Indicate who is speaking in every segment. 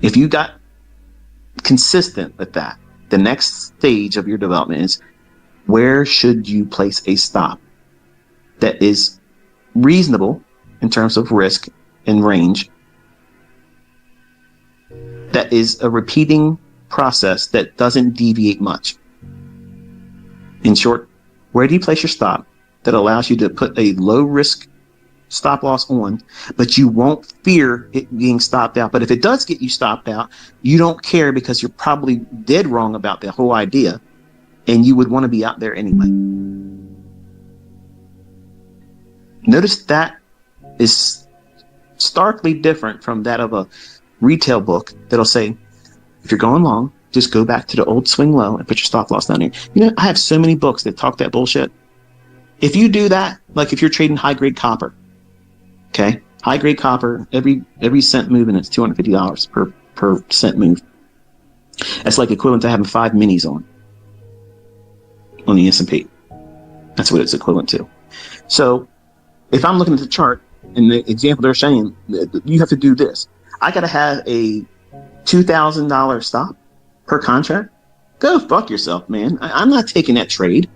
Speaker 1: If you got consistent with that, the next stage of your development is, where should you place a stop that is reasonable in terms of risk and range, that is a repeating process that doesn't deviate much? In short, where do you place your stop that allows you to put a low risk stop loss on, but you won't fear it being stopped out? But if it does get you stopped out, you don't care because you're probably dead wrong about the whole idea, and you would want to be out there anyway. Notice that is starkly different from that of a retail book that'll say, if you're going long, just go back to the old swing low and put your stop loss down here. You know, I have so many books that talk that bullshit. If you do that, like if you're trading high grade copper, okay, high grade copper, every cent move in it's $250 per cent move. That's like equivalent to having 5 minis on the S&P. That's what it's equivalent to. So if I'm looking at the chart and the example they're saying, you have to do this. I got to have a $2,000 stop per contract. Go fuck yourself, man. I'm not taking that trade.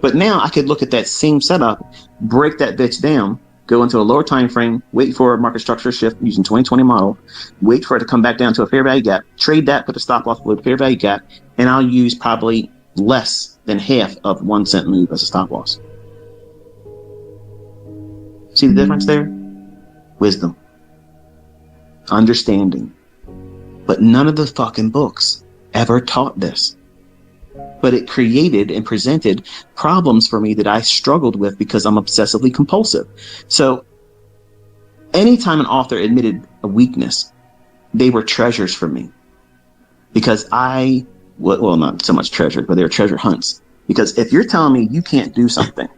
Speaker 1: But now I could look at that same setup, break that bitch down, go into a lower time frame, wait for a market structure shift using 2020 model, wait for it to come back down to a fair value gap, trade that, put the stop loss below the fair value gap, and I'll use probably less than half of 1 cent move as a stop loss. See the difference there? Wisdom. Understanding. But none of the fucking books ever taught this. But it created and presented problems for me that I struggled with because I'm obsessively compulsive. So anytime an author admitted a weakness, they were treasures for me. Because well, not so much treasures, but they were treasure hunts. Because if you're telling me you can't do something,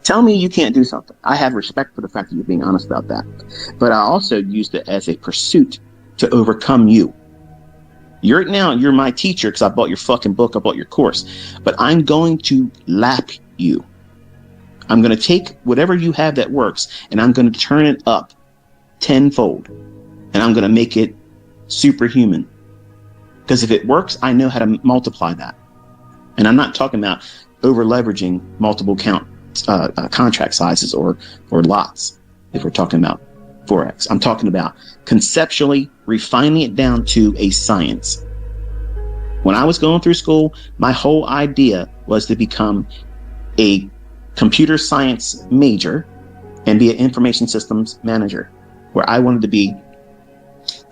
Speaker 1: tell me you can't do something. I have respect for the fact that you're being honest about that. But I also used it as a pursuit to overcome you. You're my teacher because I bought your fucking book, I bought your course. But I'm going to lap you. I'm going to take whatever you have that works and I'm going to turn it up tenfold. And I'm going to make it superhuman. Because if it works, I know how to multiply that. And I'm not talking about over leveraging multiple contract sizes or lots. If we're talking about Forex, I'm talking about conceptually refining it down to a science. When I was going through school, my whole idea was to become a computer science major and be an information systems manager, where I wanted to be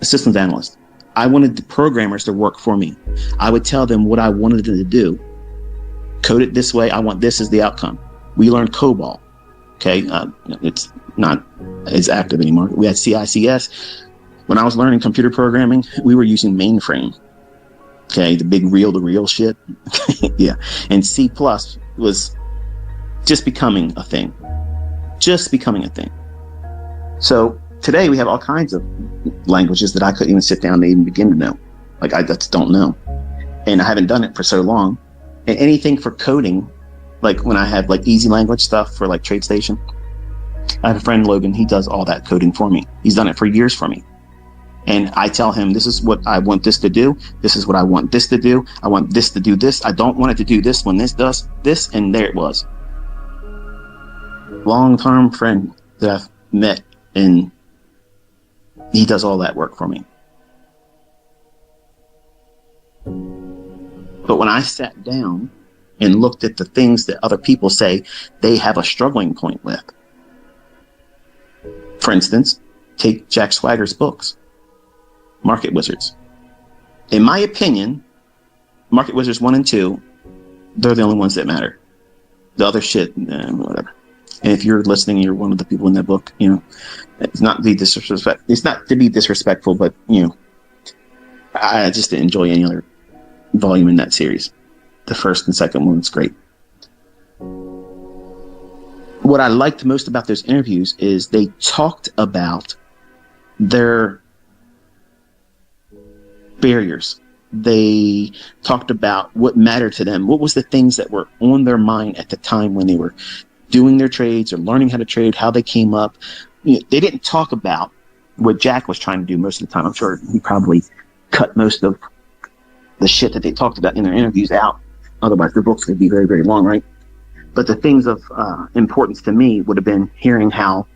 Speaker 1: a systems analyst. I wanted the programmers to work for me. I would tell them what I wanted them to do. Code it this way. I want this as the outcome. We learned COBOL. Okay. It's not as active anymore. We had CICS. When I was learning computer programming, we were using mainframe. Okay. The big reel-to-reel shit. Yeah. And C+ was just becoming a thing. So today we have all kinds of languages that I couldn't even sit down and even begin to know. Like I just don't know. And I haven't done it for so long. And anything for coding, like when I have like easy language stuff for like TradeStation, I have a friend, Logan, he does all that coding for me. He's done it for years for me. And I tell him, this is what I want this to do. This is what I want this to do. I want this to do this. I don't want it to do this when this does this. And there it was. Long-term friend that I've met, and he does all that work for me. But when I sat down and looked at the things that other people say they have a struggling point with, for instance, take Jack Swagger's books, Market Wizards. In my opinion, Market Wizards 1 and 2, they're the only ones that matter. The other shit, whatever. And if you're listening, you're one of the people in that book, you know, it's not to be disrespectful, but you know, I just didn't enjoy any other volume in that series. The first and second one's great. What I liked most about those interviews is they talked about their barriers. They talked about what mattered to them. What was the things that were on their mind at the time when they were doing their trades or learning how to trade, how they came up. You know, they didn't talk about what Jack was trying to do most of the time. I'm sure he probably cut most of the shit that they talked about in their interviews out. Otherwise, the books would be very, very long, right? But the things of importance to me would have been hearing how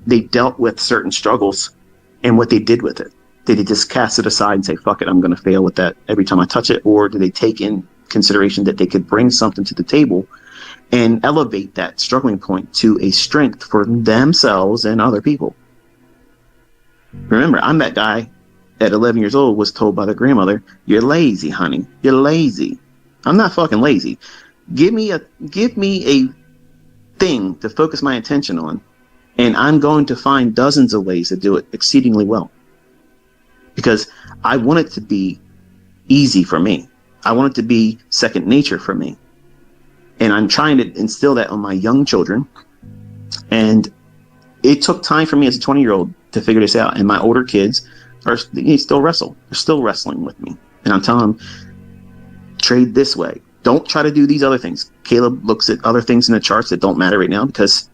Speaker 1: they dealt with certain struggles and what they did with it. Did they just cast it aside and say, fuck it, I'm going to fail with that every time I touch it? Or did they take in consideration that they could bring something to the table and elevate that struggling point to a strength for themselves and other people? Remember, I'm that guy at 11 years old was told by their grandmother, you're lazy, honey. You're lazy. I'm not fucking lazy. Give me a thing to focus my attention on, and I'm going to find dozens of ways to do it exceedingly well. Because I want it to be easy for me. I want it to be second nature for me. And I'm trying to instill that on my young children. And it took time for me as a 20-year-old to figure this out. And my older kids still wrestle. They're still wrestling with me. And I'm telling them, trade this way. Don't try to do these other things. Caleb looks at other things in the charts that don't matter right now because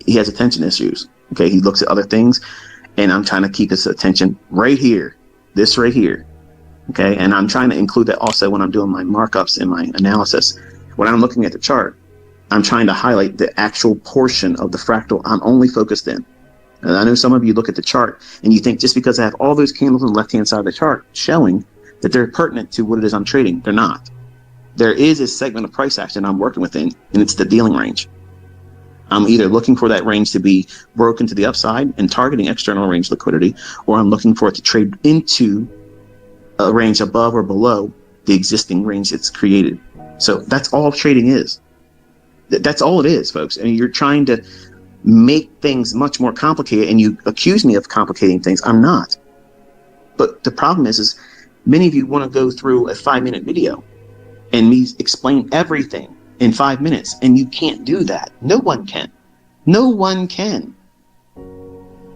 Speaker 1: he has attention issues. Okay, he looks at other things, and I'm trying to keep his attention right here, this right here. Okay, and I'm trying to include that also when I'm doing my markups and my analysis. When I'm looking at the chart, I'm trying to highlight the actual portion of the fractal I'm only focused in. And I know some of you look at the chart and you think just because I have all those candles on the left-hand side of the chart showing that they're pertinent to what it is I'm trading. They're not. There is a segment of price action I'm working within, and it's the dealing range. I'm either looking for that range to be broken to the upside and targeting external range liquidity, or I'm looking for it to trade into a range above or below the existing range it's created. So that's all trading is. That's all it is, folks. And you're trying to make things much more complicated, and you accuse me of complicating things. I'm not. But the problem is many of you want to go through a 5-minute video and me explain everything in 5 minutes, and you can't do that. No one can. No one can.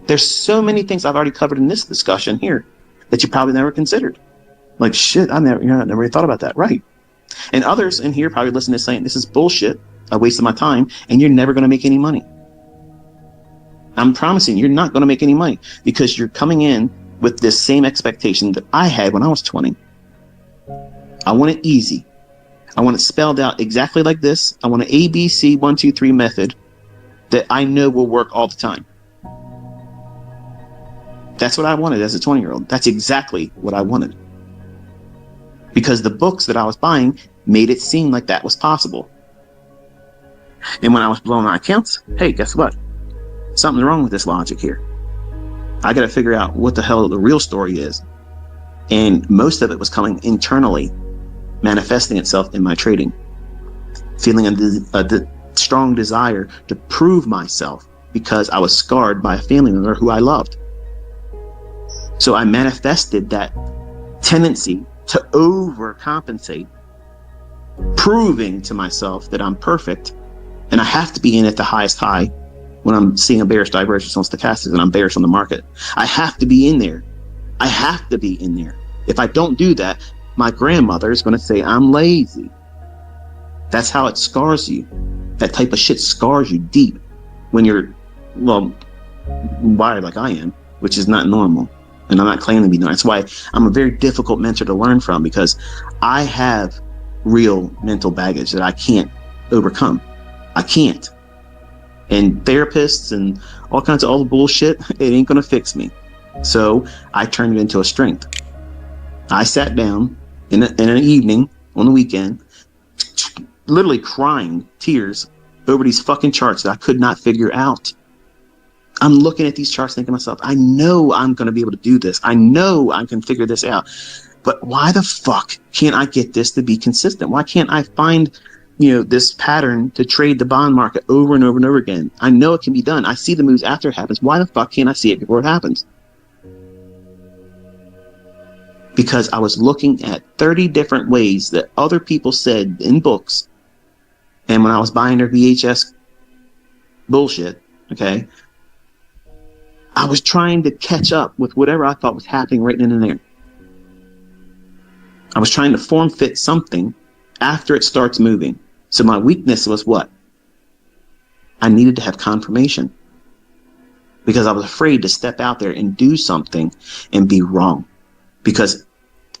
Speaker 1: There's so many things I've already covered in this discussion here that you probably never considered. Like, shit, I never really thought about that. Right. And others in here probably listen to this saying, this is bullshit. I wasted my time, and you're never going to make any money. I'm promising you're not going to make any money because you're coming in with this same expectation that I had when I was 20. I want it easy. I want it spelled out exactly like this. I want an ABC 1, 2, 3 method that I know will work all the time. That's what I wanted as a 20-year-old. That's exactly what I wanted. Because the books that I was buying made it seem like that was possible. And when I was blowing my accounts, hey, guess what? Something's wrong with this logic here. I got to figure out what the hell the real story is. And most of it was coming internally, manifesting itself in my trading, feeling a strong desire to prove myself because I was scarred by a family member who I loved. So I manifested that tendency to overcompensate, proving to myself that I'm perfect and I have to be in at the highest high when I'm seeing a bearish divergence on stochastics and I'm bearish on the market. I have to be in there. I have to be in there. If I don't do that, my grandmother is going to say I'm lazy. That's how it scars you. That type of shit scars you deep when you're, well, wired like I am, which is not normal. And I'm not claiming to be normal. That's why I'm a very difficult mentor to learn from, because I have real mental baggage that I can't overcome. I can't. And therapists and all kinds of other bullshit, it ain't going to fix me. So I turned it into a strength. I sat down in an evening on the weekend, literally crying tears over these fucking charts that I could not figure out. I'm looking at these charts thinking to myself, I know I'm going to be able to do this. I know I can figure this out. But why the fuck can't I get this to be consistent? Why can't I find, this pattern to trade the bond market over and over and over again? I know it can be done. I see the moves after it happens. Why the fuck can't I see it before it happens? Because I was looking at 30 different ways that other people said in books. And when I was buying their VHS bullshit, okay, I was trying to catch up with whatever I thought was happening right then and there. I was trying to form fit something after it starts moving. So my weakness was what? I needed to have confirmation. because I was afraid to step out there and do something and be wrong, because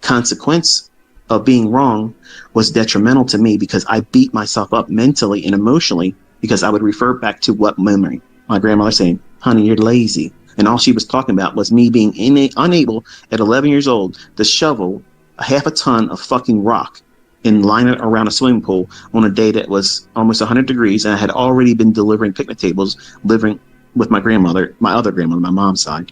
Speaker 1: consequence of being wrong was detrimental to me, because I beat myself up mentally and emotionally, because I would refer back to what memory? My grandmother saying, honey, you're lazy. And all she was talking about was me being unable at 11 years old to shovel a half a ton of fucking rock and line it around a swimming pool on a day that was almost 100 degrees. And I had already been delivering picnic tables, living with my grandmother, my other grandmother, my mom's side.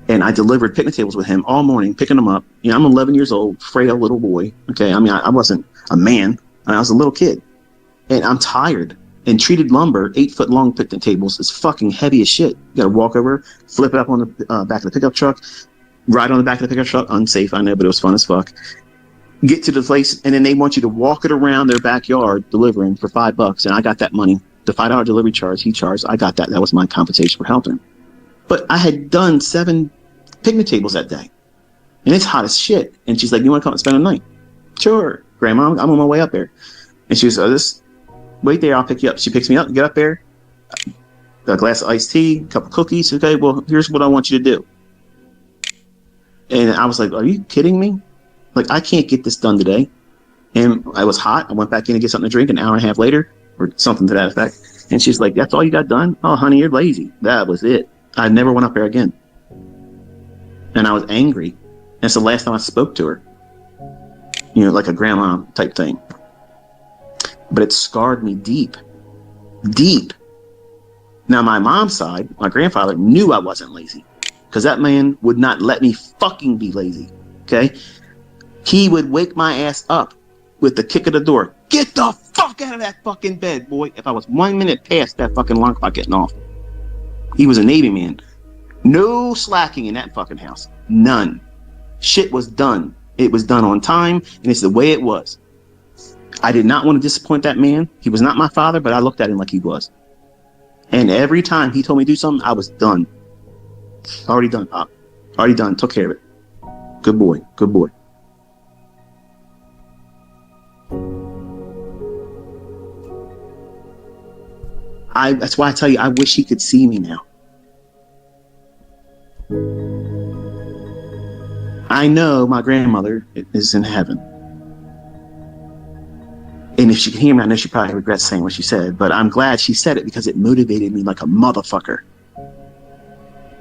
Speaker 1: And I delivered picnic tables with him all morning, picking them up. You know, I'm 11 years old, frail little boy. Okay. I mean, I wasn't a man. I was a little kid, and I'm tired. And treated lumber, 8-foot long picnic tables, is fucking heavy as shit. You gotta walk over, flip it up on the back of the pickup truck, ride on the back of the pickup truck. Unsafe, I know, but it was fun as fuck. Get to the place, and then they want you to walk it around their backyard delivering for $5. And I got that money. The $5 delivery charge he charged, I got that. That was my compensation for helping. But I had done 7 picnic tables that day. And it's hot as shit. And she's like, you want to come and spend the night? Sure, Grandma, I'm on my way up there. And she was, wait there, I'll pick you up. She picks me up, get up there, a glass of iced tea, a couple cookies. Okay, well, here's what I want you to do. And I was like, are you kidding me? Like, I can't get this done today. And I was hot. I went back in to get something to drink an hour and a half later, or something to that effect. And she's like, that's all you got done? Oh, honey, you're lazy. That was it. I never went up there again. And I was angry. That's the last time I spoke to her. You know, like a grandma type thing. But it scarred me deep. Deep. Now, my mom's side, my grandfather knew I wasn't lazy, because that man would not let me fucking be lazy. Okay? He would wake my ass up with the kick of the door. Get the fuck out of that fucking bed, boy. If I was 1 minute past that fucking alarm clock getting off. He was a Navy man. No slacking in that fucking house. None. Shit was done. It was done on time, and it's the way it was. I did not want to disappoint that man. He was not my father, but I looked at him like he was. And every time he told me to do something, I was done. Already done, Pop. Already done. Took care of it. Good boy. Good boy. That's why I tell you, I wish he could see me now. I know my grandmother is in heaven. And if she can hear me, I know she probably regrets saying what she said, but I'm glad she said it, because it motivated me like a motherfucker.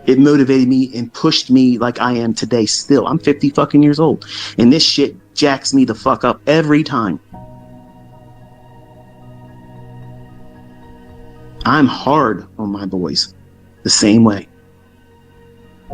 Speaker 1: It motivated me and pushed me like I am today still. I'm 50 fucking years old, and this shit jacks me the fuck up every time. I'm hard on my boys the same way.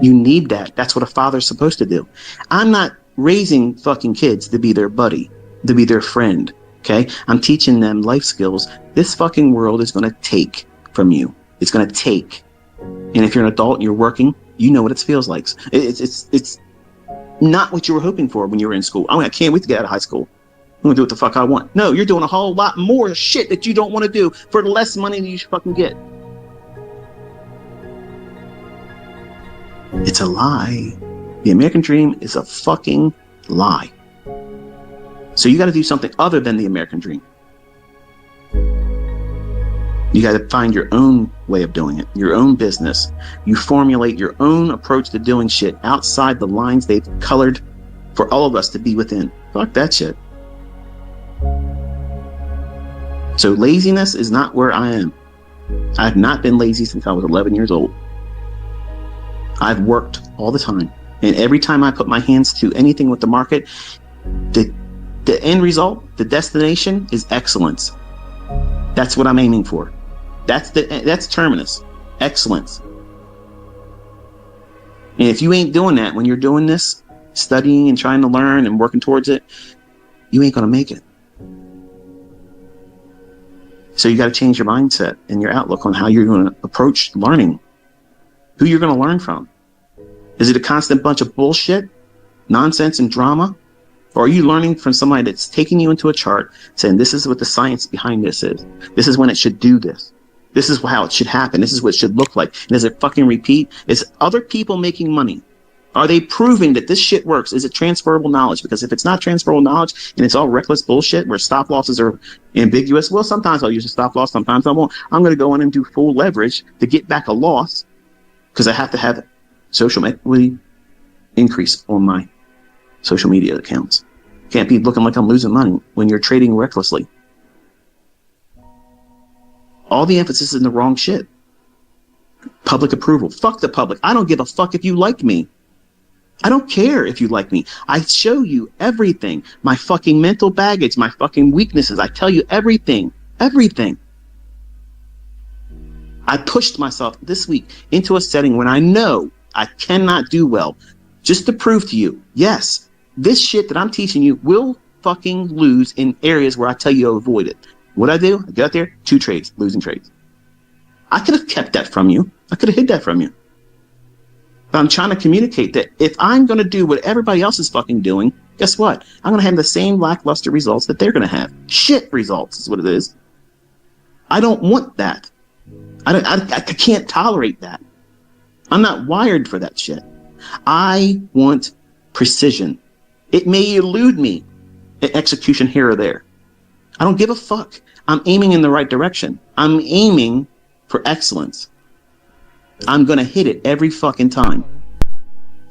Speaker 1: You need that. That's what a father's supposed to do. I'm not raising fucking kids to be their buddy, to be their friend. Okay, I'm teaching them life skills. This fucking world is going to take from you. It's going to take. And if you're an adult and you're working, you know what it feels like. It's not what you were hoping for when you were in school. I can't wait to get out of high school. I'm going to do what the fuck I want. No, you're doing a whole lot more shit that you don't want to do for less money than you should fucking get. It's a lie. The American dream is a fucking lie. So you got to do something other than the American dream. You got to find your own way of doing it, your own business. You formulate your own approach to doing shit outside the lines they've colored for all of us to be within. Fuck that shit. So laziness is not where I am. I've not been lazy since I was 11 years old. I've worked all the time. And every time I put my hands to anything with the market, the end result, the destination is excellence. That's what I'm aiming for. That's terminus. Excellence. And if you ain't doing that when you're doing this, studying and trying to learn and working towards it, you ain't going to make it. So you got to change your mindset and your outlook on how you're going to approach learning, who you're going to learn from. Is it a constant bunch of bullshit, nonsense, and drama? Or are you learning from somebody that's taking you into a chart, saying this is what the science behind this is? This is when it should do this. This is how it should happen. This is what it should look like. And does it fucking repeat? Is other people making money? Are they proving that this shit works? Is it transferable knowledge? Because if it's not transferable knowledge and it's all reckless bullshit where stop losses are ambiguous, well, sometimes I'll use a stop loss, sometimes I won't. I'm going to go in and do full leverage to get back a loss because I have to have social equity increase on my social media accounts. Can't be looking like I'm losing money when you're trading recklessly. All the emphasis is in the wrong shit. Public approval. Fuck the public. I don't give a fuck if you like me. I don't care if you like me. I show you everything. My fucking mental baggage, my fucking weaknesses. I tell you everything. Everything. I pushed myself this week into a setting when I know I cannot do well, just to prove to you, yes, this shit that I'm teaching you will fucking lose in areas where I tell you to avoid it. What I do? I get out there, 2 trades, losing trades. I could have kept that from you. I could have hid that from you. But I'm trying to communicate that if I'm going to do what everybody else is fucking doing, guess what? I'm going to have the same lackluster results that they're going to have. Shit results is what it is. I don't want that. I can't tolerate that. I'm not wired for that shit. I want precision. It may elude me at execution here or there. I don't give a fuck. I'm aiming in the right direction. I'm aiming for excellence. I'm going to hit it every fucking time.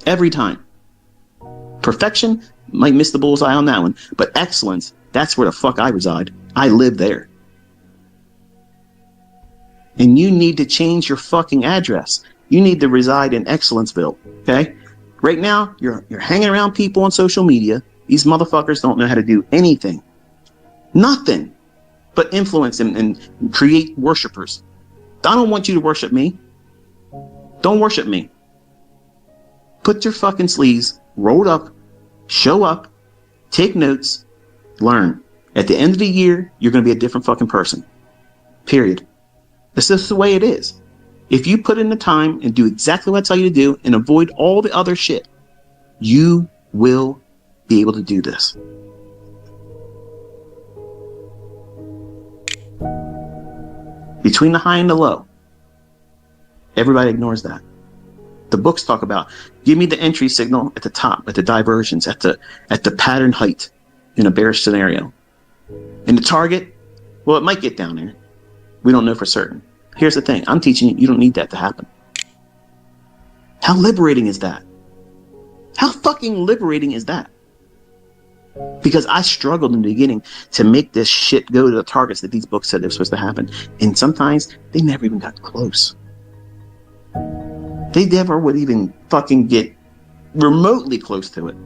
Speaker 1: Every time. Perfection, might miss the bullseye on that one. But excellence, that's where the fuck I reside. I live there. And you need to change your fucking address. You need to reside in Excellenceville. Okay? Right now, you're hanging around people on social media. These motherfuckers don't know how to do anything. Nothing. But influence and create worshipers. I don't want you to worship me. Don't worship me. Put your fucking sleeves rolled up, show up, take notes, learn. At the end of the year, you're going to be a different fucking person. Period. That's just the way it is. If you put in the time and do exactly what I tell you to do and avoid all the other shit, you will be able to do this. Between the high and the low. Everybody ignores that. The books talk about, give me the entry signal at the top, at the diversions, at the pattern height in a bearish scenario. And the target, well, it might get down there. We don't know for certain. Here's the thing. I'm teaching you, you don't need that to happen. How liberating is that? How fucking liberating is that? Because I struggled in the beginning to make this shit go to the targets that these books said they were supposed to happen. And sometimes they never even got close. They never would even fucking get remotely close to it.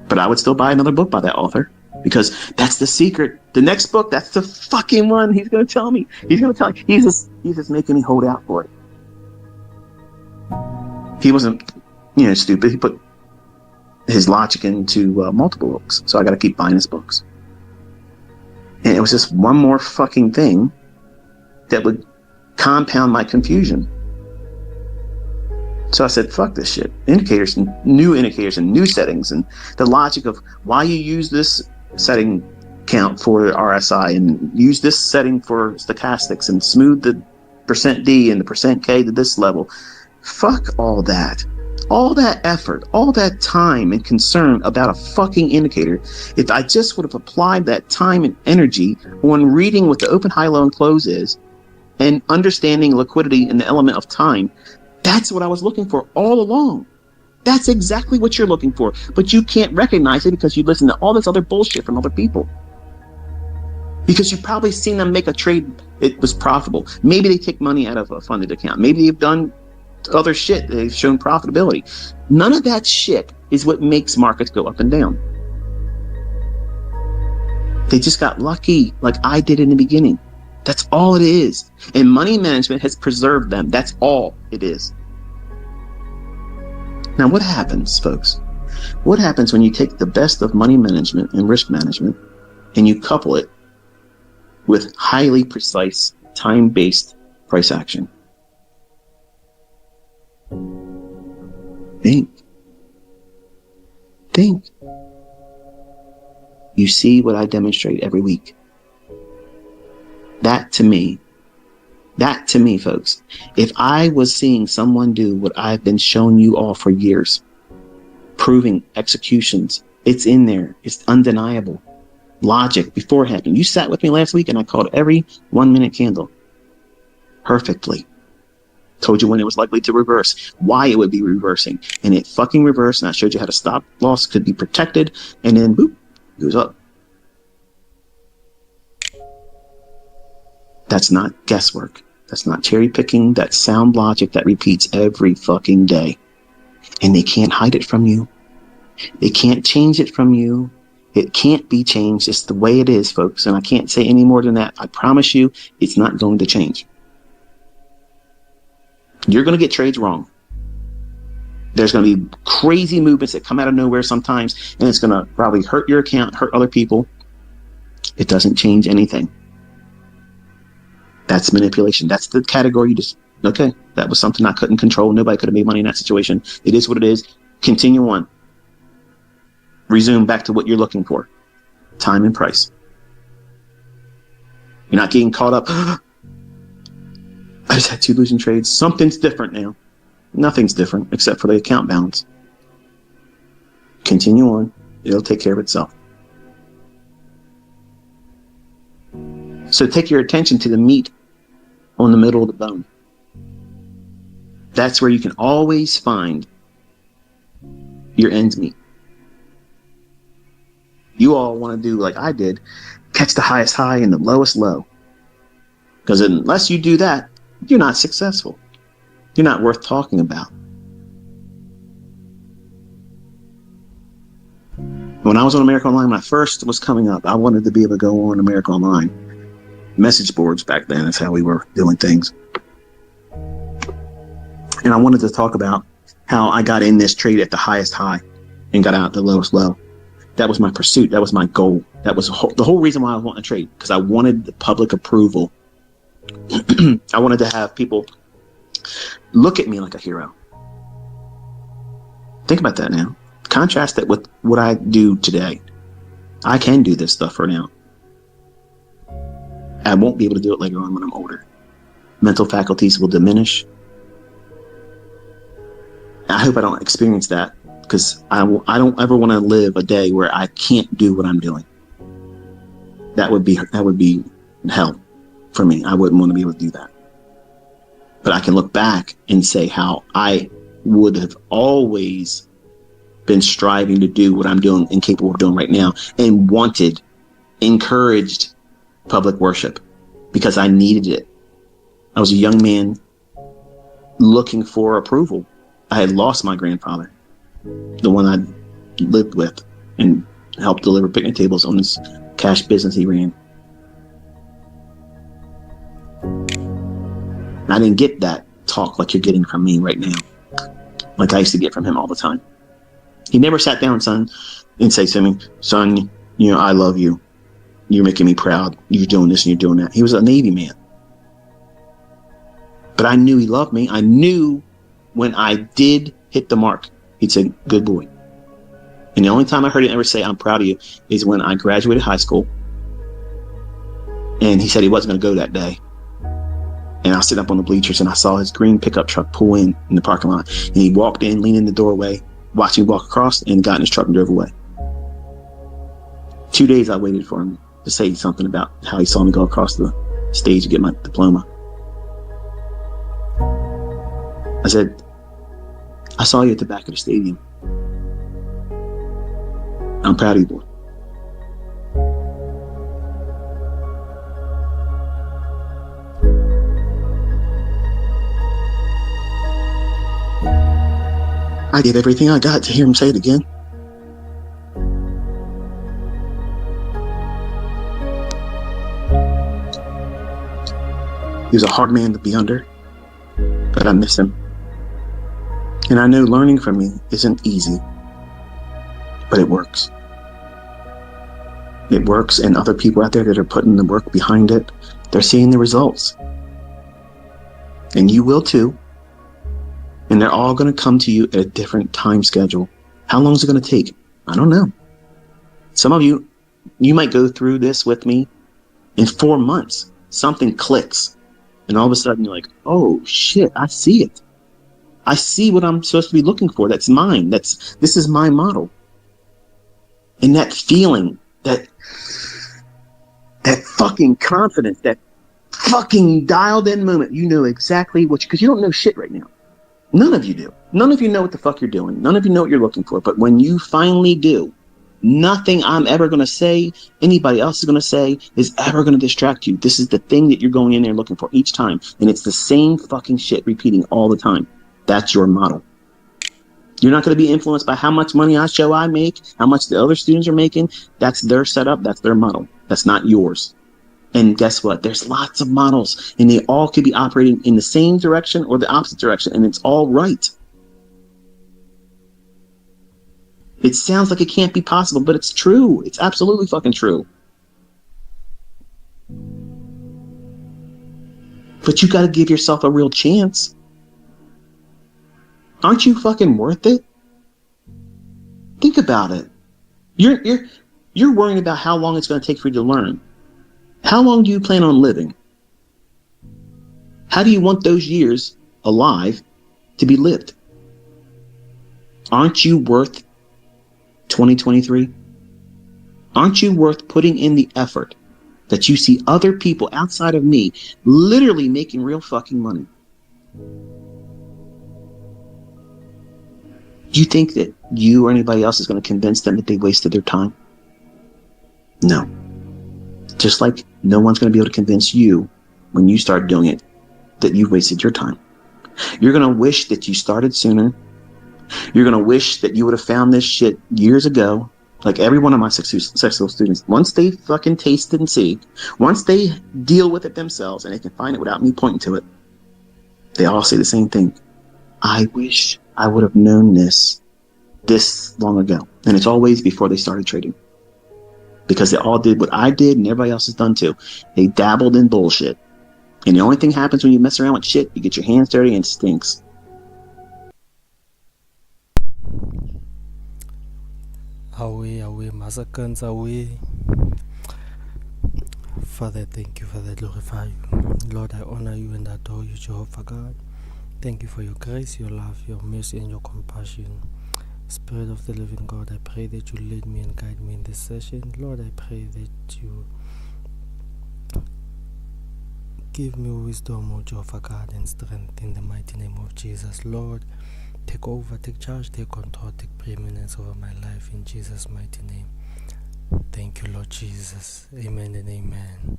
Speaker 1: But I would still buy another book by that author because that's the secret. The next book, that's the fucking one he's going to tell me. He's going to tell me. He's just making me hold out for it. He wasn't, stupid. He put his logic into multiple books. So I got to keep buying his books. And it was just one more fucking thing that would compound my confusion. So I said, fuck this shit. Indicators and new settings and the logic of why you use this setting count for RSI and use this setting for stochastics and smooth the percent D and the percent K to this level. Fuck all that. All that effort, all that time and concern about a fucking indicator. If I just would have applied that time and energy on reading what the open, high, low, and close is and understanding liquidity and the element of time, that's what I was looking for all along. That's exactly what you're looking for. But you can't recognize it because you listen to all this other bullshit from other people. Because you've probably seen them make a trade, it was profitable. Maybe they take money out of a funded account. Maybe they've done other shit, they've shown profitability. None of that shit is what makes markets go up and down. They just got lucky like I did in the beginning. That's all it is. And money management has preserved them. That's all it is. Now, what happens, folks? What happens when you take the best of money management and risk management and you couple it with highly precise, time-based price action? Think. You see what I demonstrate every week. That, to me, That to me, folks, if I was seeing someone do what I've been showing you all for years, proving executions, it's in there. It's undeniable. Logic beforehand. You sat with me last week and I called every 1 minute candle perfectly. Told you when it was likely to reverse, why it would be reversing, and it fucking reversed. And I showed you how to stop loss could be protected, and then boop, it goes up. That's not guesswork. That's not cherry picking. That's sound logic that repeats every fucking day. And they can't hide it from you. They can't change it from you. It can't be changed. It's the way it is, folks. And I can't say any more than that. I promise you, it's not going to change. You're going to get trades wrong. There's going to be crazy movements that come out of nowhere sometimes, and it's going to probably hurt your account, hurt other people. It doesn't change anything. That's manipulation. That's the category you just, okay, that was something I couldn't control. Nobody could have made money in that situation. It is what it is. Continue on. Resume back to what you're looking for. Time and price. You're not getting caught up. I just had 2 losing trades. Something's different now. Nothing's different except for the account balance. Continue on. It'll take care of itself. So take your attention to the meat on the middle of the bone. That's where you can always find your ends meet. You all want to do like I did, catch the highest high and the lowest low. Because unless you do that, you're not successful. You're not worth talking about. When I was on America Online, when I first was coming up, I wanted to be able to go on America Online. Message boards back then, that's how we were doing things. And I wanted to talk about how I got in this trade at the highest high and got out at the lowest low. That was my pursuit. That was my goal. That was the whole reason why I was wanting to trade, because I wanted the public approval. I wanted to have people look at me like a hero. Think about that now. Contrast that with what I do today. I can do this stuff right now. I won't be able to do it later on when I'm older. Mental faculties will diminish. I hope I don't experience that, because I don't ever want to live a day where I can't do what I'm doing. That would be hell for me. I wouldn't want to be able to do that. But I can look back and say how I would have always been striving to do what I'm doing and capable of doing right now, and encouraged public worship because I needed it. I was a young man looking for approval. I had lost my grandfather, the one I lived with and helped deliver picnic tables on this cash business he ran. And I didn't get that talk like you're getting from me right now, like I used to get from him all the time. He never sat down, son, and say to me, son, I love you. You're making me proud. You're doing this and you're doing that. He was a Navy man. But I knew he loved me. I knew when I did hit the mark, he'd say, good boy. And the only time I heard him ever say, I'm proud of you, is when I graduated high school. And he said he wasn't going to go that day. And I was sitting up on the bleachers and I saw his green pickup truck pull in the parking lot. And he walked in, leaned in the doorway, watched me walk across, and got in his truck and drove away. 2 days I waited for him to say something about how he saw me go across the stage to get my diploma. I said, I saw you at the back of the stadium. I'm proud of you, boy. I did everything I got to hear him say it again. He was a hard man to be under, but I miss him. And I know learning from me isn't easy, but it works. It works, and other people out there that are putting the work behind it, they're seeing the results. And you will too. And they're all going to come to you at a different time schedule. How long is it going to take? I don't know. Some of you might go through this with me in 4 months. Something clicks. And all of a sudden you're like, oh shit, I see it. I see what I'm supposed to be looking for. That's mine. This is my model. And that feeling, that fucking confidence, that fucking dialed in moment, you know exactly what because you don't know shit right now. None of you do. None of you know what the fuck you're doing. None of you know what you're looking for. But when you finally do, nothing I'm ever going to say, anybody else is going to say, is ever going to distract you. This is the thing that you're going in there looking for each time. And it's the same fucking shit repeating all the time. That's your model. You're not going to be influenced by how much money I make, how much the other students are making. That's their setup. That's their model. That's not yours. And guess what? There's lots of models, and they all could be operating in the same direction or the opposite direction, and it's all right. It sounds like it can't be possible, but it's true. It's absolutely fucking true. But you got to give yourself a real chance. Aren't you fucking worth it? Think about it. You're worrying about how long it's going to take for you to learn. How long do you plan on living? How do you want those years alive to be lived? Aren't you worth 2023? Aren't you worth putting in the effort that you see other people outside of me literally making real fucking money? Do you think that you or anybody else is going to convince them that they wasted their time? No. Just like no one's going to be able to convince you when you start doing it that you wasted your time. You're going to wish that you started sooner. You're going to wish that you would have found this shit years ago. Like every one of my successful students, once they fucking taste it and see, once they deal with it themselves and they can find it without me pointing to it, they all say the same thing. I wish I would have known this long ago. And it's always before they started trading. Because they all did what I did and everybody else has done too. They dabbled in bullshit. And the only thing happens when you mess around with shit, you get your hands dirty and it stinks.
Speaker 2: Away, massacres, away. Father, thank you, Father, glorify you. Lord, I honor you and adore you, Jehovah God. Thank you for your grace, your love, your mercy, and your compassion. Spirit of the living God, I pray that you lead me and guide me in this session. Lord, I pray that you give me wisdom, O Jehovah God, and strength in the mighty name of Jesus. Lord, take over, take charge, take control, take preeminence over my life in Jesus' mighty name. Thank you, Lord Jesus. Amen and amen.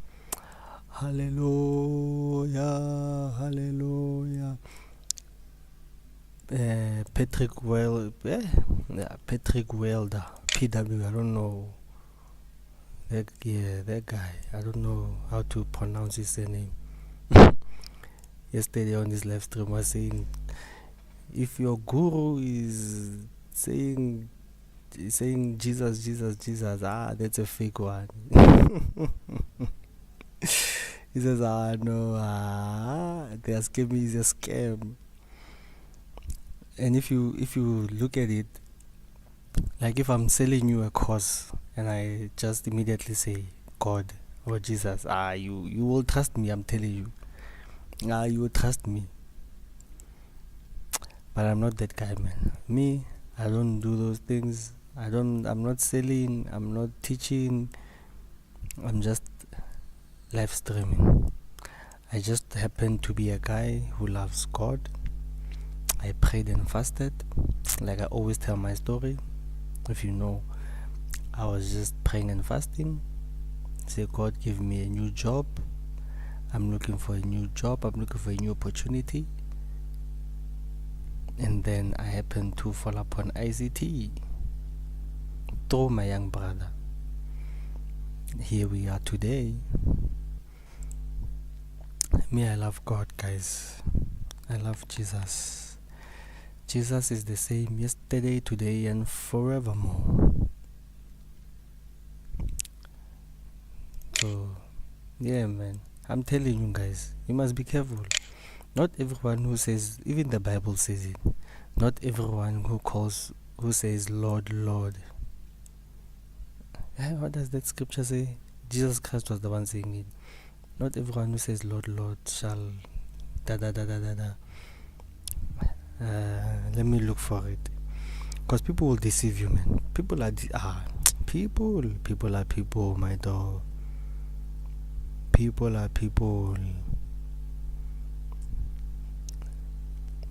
Speaker 2: Hallelujah, hallelujah. Patrick Welder, PW, I don't know. That guy, I don't know how to pronounce his name. Yesterday on his live stream was saying, if your guru is saying Jesus, that's a fake one. He says, no, the scam is a scam. And if you look at it, like if I'm selling you a course and I just immediately say God or Jesus, you will trust me, I'm telling you. You will trust me. But I'm not that guy, man. Me, I don't do those things. I'm not selling, I'm not teaching, I'm just live streaming. I just happen to be a guy who loves God. I prayed and fasted, like I always tell my story. If you know, I was just praying and fasting. Say, God, give me a new job. I'm looking for a new job. I'm looking for a new opportunity. And then I happened to fall upon ICT through my young brother. Here we are today. Me, I love God, guys. I love Jesus. Jesus is the same yesterday, today, and forevermore. So, yeah, man. I'm telling you guys, you must be careful. Not everyone who says, even the Bible says it, not everyone who says, Lord, Lord. What does that scripture say? Jesus Christ was the one saying it. Not everyone who says Lord, Lord shall da da da da da da. Let me look for it. Because people will deceive you, man. People are people are people, my dog. People are people.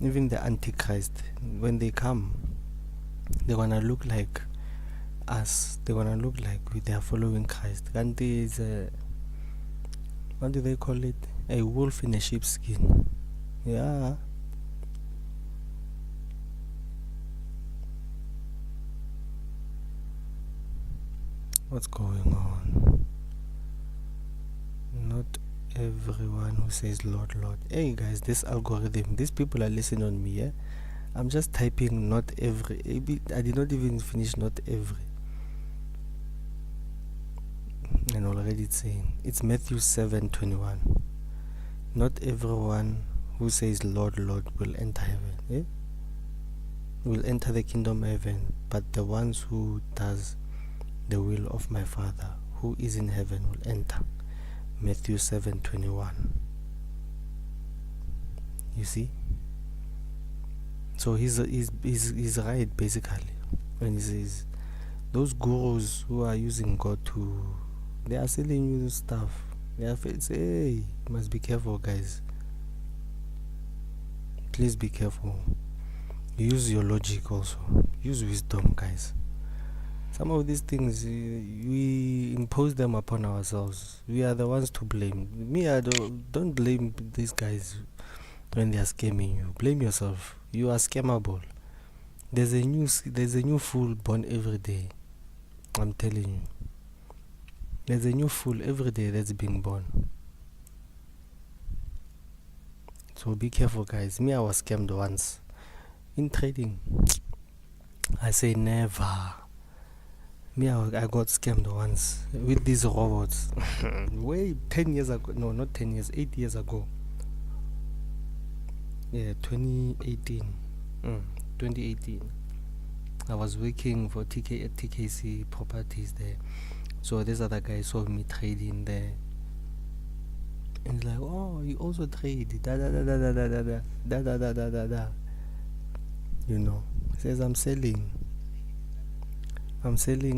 Speaker 2: Even the Antichrist, when they come, they're gonna look like us. They're gonna look like they are following Christ. And there is what do they call it? A wolf in a sheep's skin. Yeah. What's going on? Not everyone who says Lord, Lord. Hey guys, this algorithm, these people are listening on me, yeah? I'm just typing not every. I did not even finish not every. And already it's saying it's Matthew 7:21. Not everyone who says Lord, Lord will enter heaven, eh? Will enter the kingdom of heaven, but the ones who does the will of my Father who is in heaven will enter. Matthew 7:21. You see? So he's right basically when he says those gurus who are using God to, they are selling you stuff. They are say, hey, you must be careful, guys. Please be careful. Use your logic also. Use wisdom, guys. Some of these things we impose them upon ourselves. We are the ones to blame. Me, I don't blame these guys when they are scamming you. Blame yourself. You are scammable. There's a new fool born every day. I'm telling you. There's a new fool every day that's being born. So be careful, guys. Me, I was scammed once in trading. I say never. Me, I got scammed once with these robots. Way 10 years ago. No, not 10 years. 8 years ago. Yeah, 2018. 2018. I was working for TKC Properties there. So this other guy saw me trading there. And he's like, oh, you also trade. Da da da da da da da da da da da da da. You know, he says I'm selling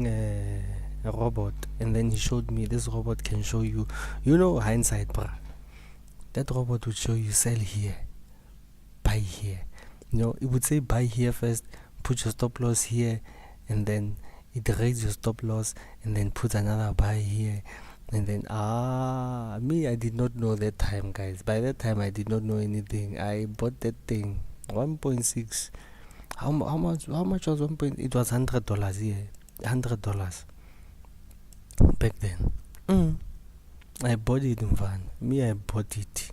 Speaker 2: a robot, and then he showed me this robot can show you, hindsight, bruh. That robot would show you sell here, buy here. It would say buy here first, put your stop loss here, and then it raises your stop loss, and then put another buy here, and then me, I did not know that time, guys. By that time, I did not know anything. I bought that thing 1.6. How much was 1. It was $100 here, $100 back then. I bought it in van. Me, I bought it.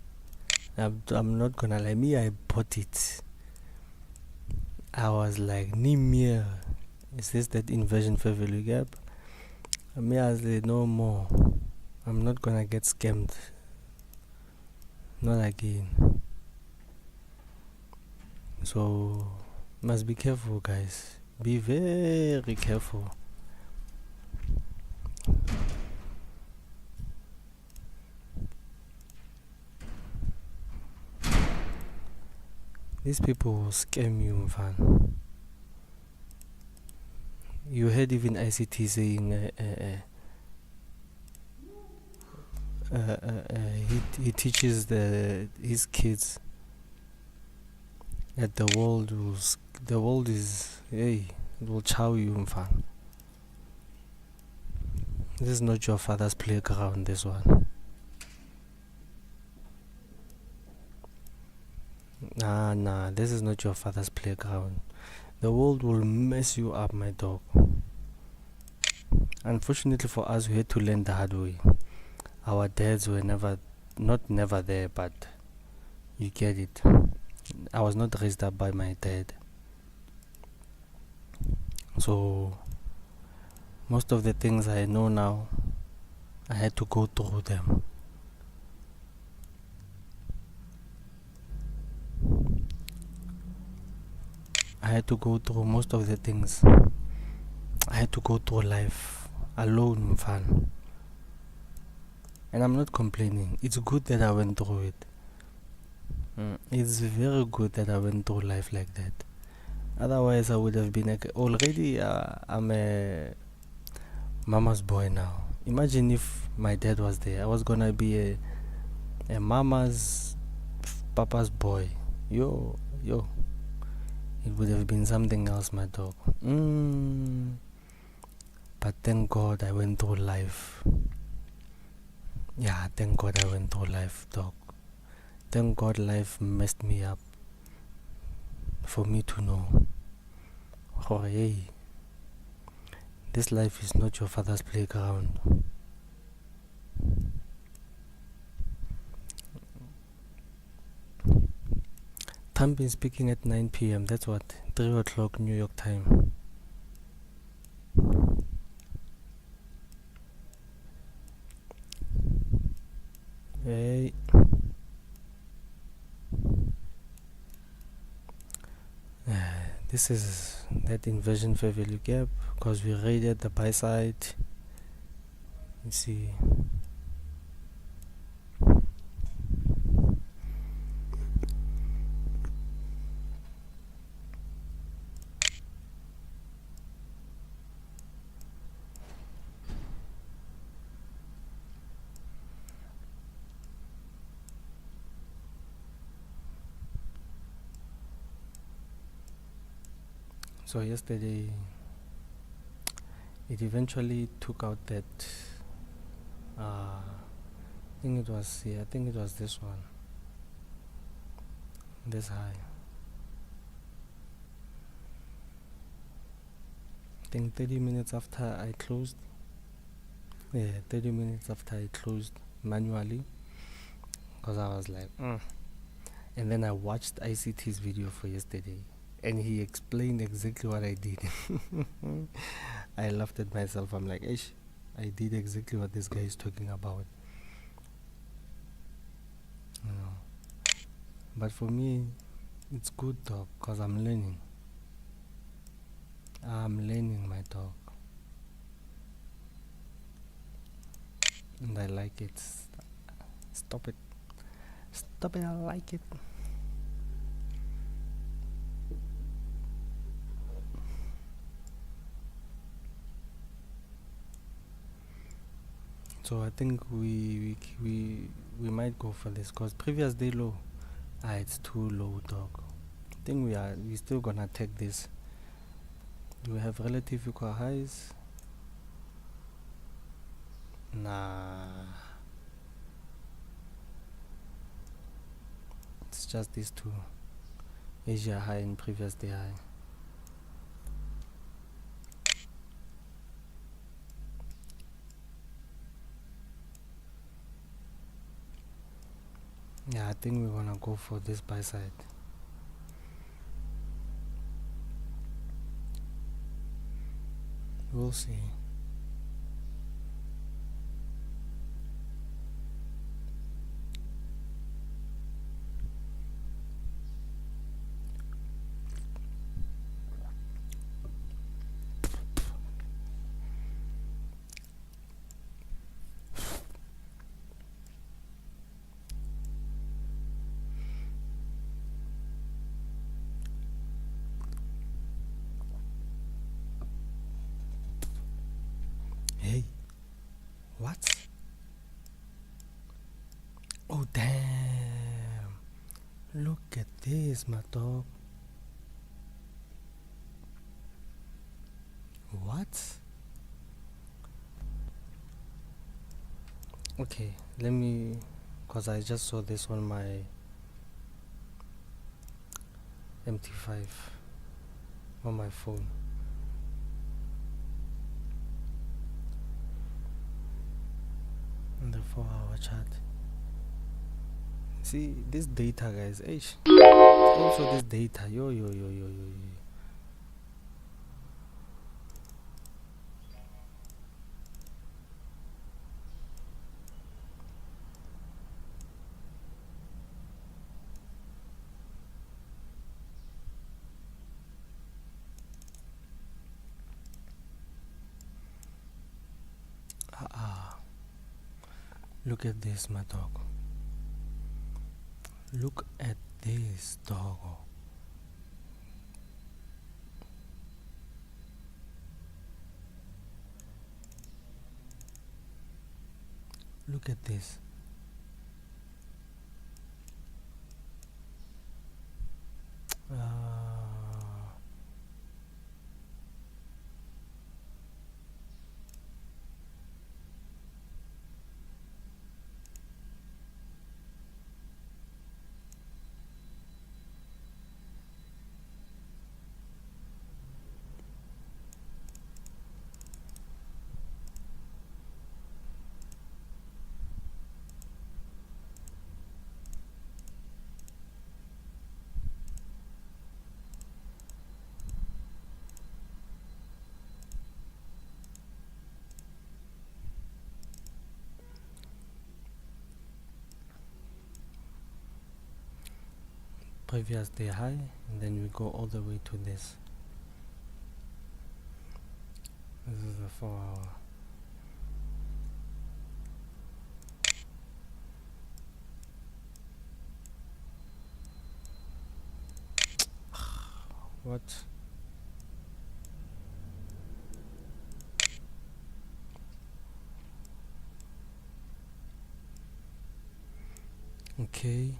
Speaker 2: I'm not gonna lie. Me, I bought it. I was like, Nimir, is this that inversion fair value gap? Me, I said, no more. I'm not gonna get scammed. Not again. So must be careful, guys. Be very careful. These people will scam you, man. You heard even ICT saying he teaches his kids that the world is, hey, it will chow you, man. This is not your father's playground, this one. Nah, this is not your father's playground. The world will mess you up, my dog. Unfortunately for us, we had to learn the hard way. Our dads were not never there, but you get it. I was not raised up by my dad. So most of the things I know now, I had to go through them. I had to go through most of the things. I had to go through life alone, fun. And I'm not complaining. It's good that I went through it. It's very good that I went through life like that. Otherwise, I would have been already. I'm a mama's boy now. Imagine if my dad was there. I was gonna be a mama's papa's boy. Yo, it would have been something else, my dog. But thank God I went through life. Yeah, thank God I went through life, dog. Thank God life messed me up for me to know. Oh, hey, this life is not your father's playground. Trump is speaking at 9 p.m. That's what? 3 o'clock New York time. Hey. This is that inversion fair value gap because we raided the buy side. You see. So yesterday it eventually took out that I think it was this one. This high. I think 30 minutes after I closed. Yeah, 30 minutes after I closed manually because I was like, And then I watched ICT's video for yesterday and he explained exactly what I did. I laughed at myself. I'm like, Ish, I did exactly what this guy is talking about. You know. But for me, it's good, dog, because I'm learning. I'm learning, my dog. And I like it. Stop it. Stop it, I like it. So I think we might go for this because previous day low, it's too low, dog. I think we still gonna take this. Do we have relative equal highs? Nah, it's just these two. Asia high and previous day high. Yeah, I think we're gonna go for this buy side. We'll see. Hey, what? Oh damn! Look at this, my dog. What? Okay, let me, cause I just saw this on my MT5 on my phone. In the 4-hour chat. See this data, guys. Also this data. Yo. Look at this, my dog. Look at this, dog. Look at this. Previous day high, and then we go all the way to this. This is the 4 hour. What? Okay,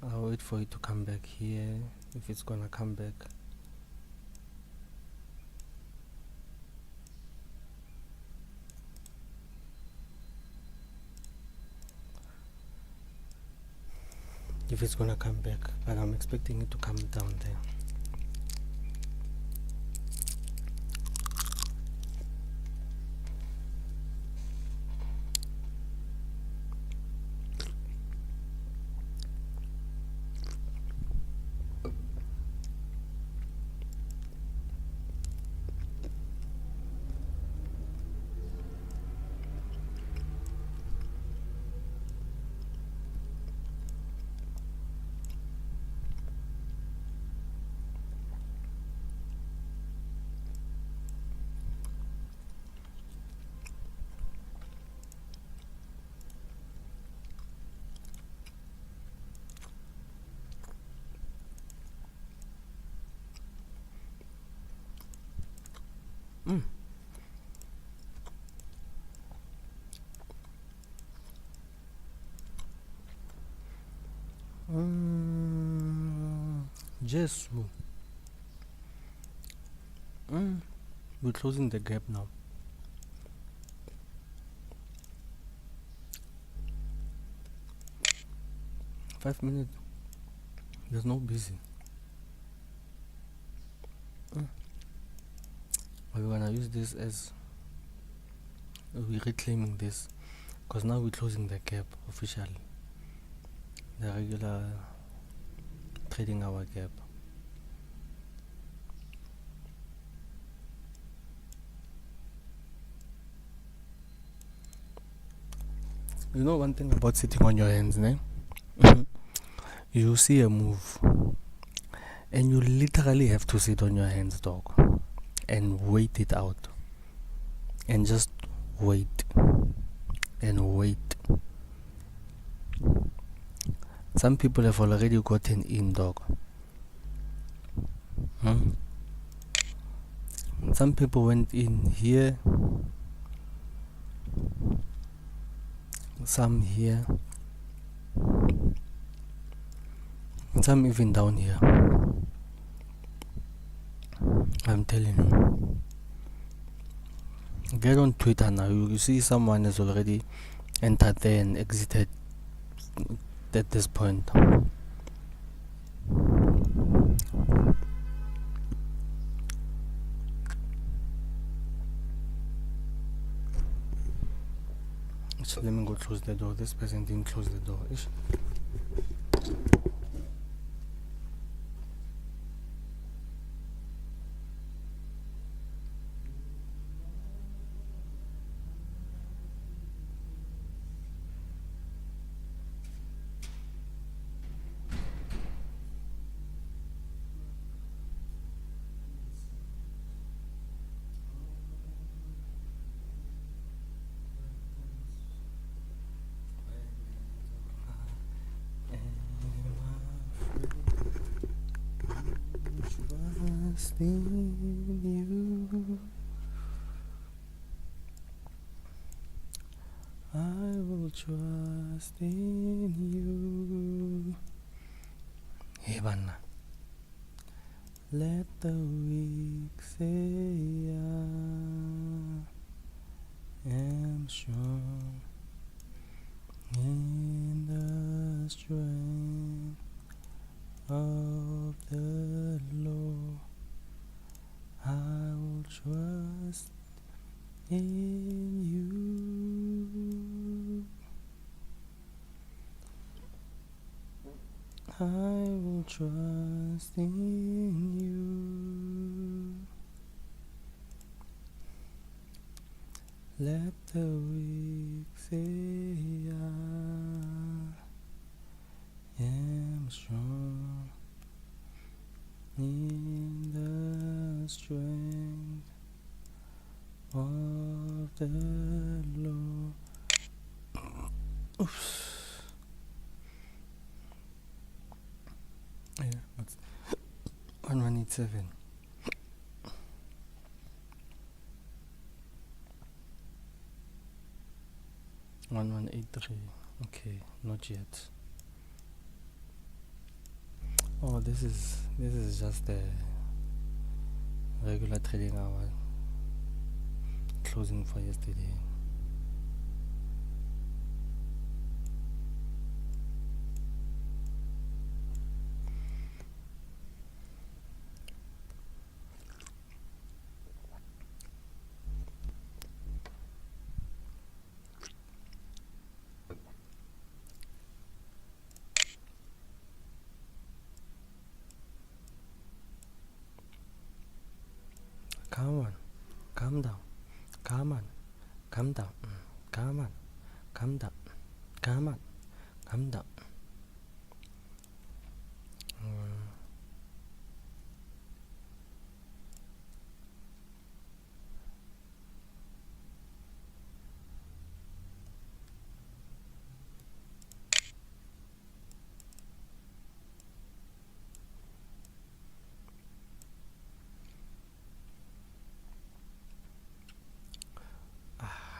Speaker 2: I'll wait for it to come back here, if it's gonna come back. If it's gonna come back, but I'm expecting it to come down there. Jesus. We're closing the gap now. Five minutes. There's no busy. We're gonna use this as we're reclaiming this, because now we're closing the gap officially. The regular trading hour gap. You know one thing about sitting on your hands, ne? You see a move, and you literally have to sit on your hands, dog, and wait it out, and just wait and wait. Some people have already gotten in, dog. Some people went in here, some here, some even down here. I'm telling you. Get on Twitter now. You see someone has already entered there and exited at this point. Let me go close the door. This person didn't close the door. in you. I will trust in you. Hey, Banna. Let the weak say I am strong in the strength of the Lord. I will trust in you. I will trust in you. Let the weak say I am strong in the strength of the Lord. Oops. Yeah, what's 1187? 1183. Okay, not yet. Oh, this is just a regular trading hour closing for yesterday. Come on, calm down. Come on, calm down. Come on, calm down. Come on, calm down.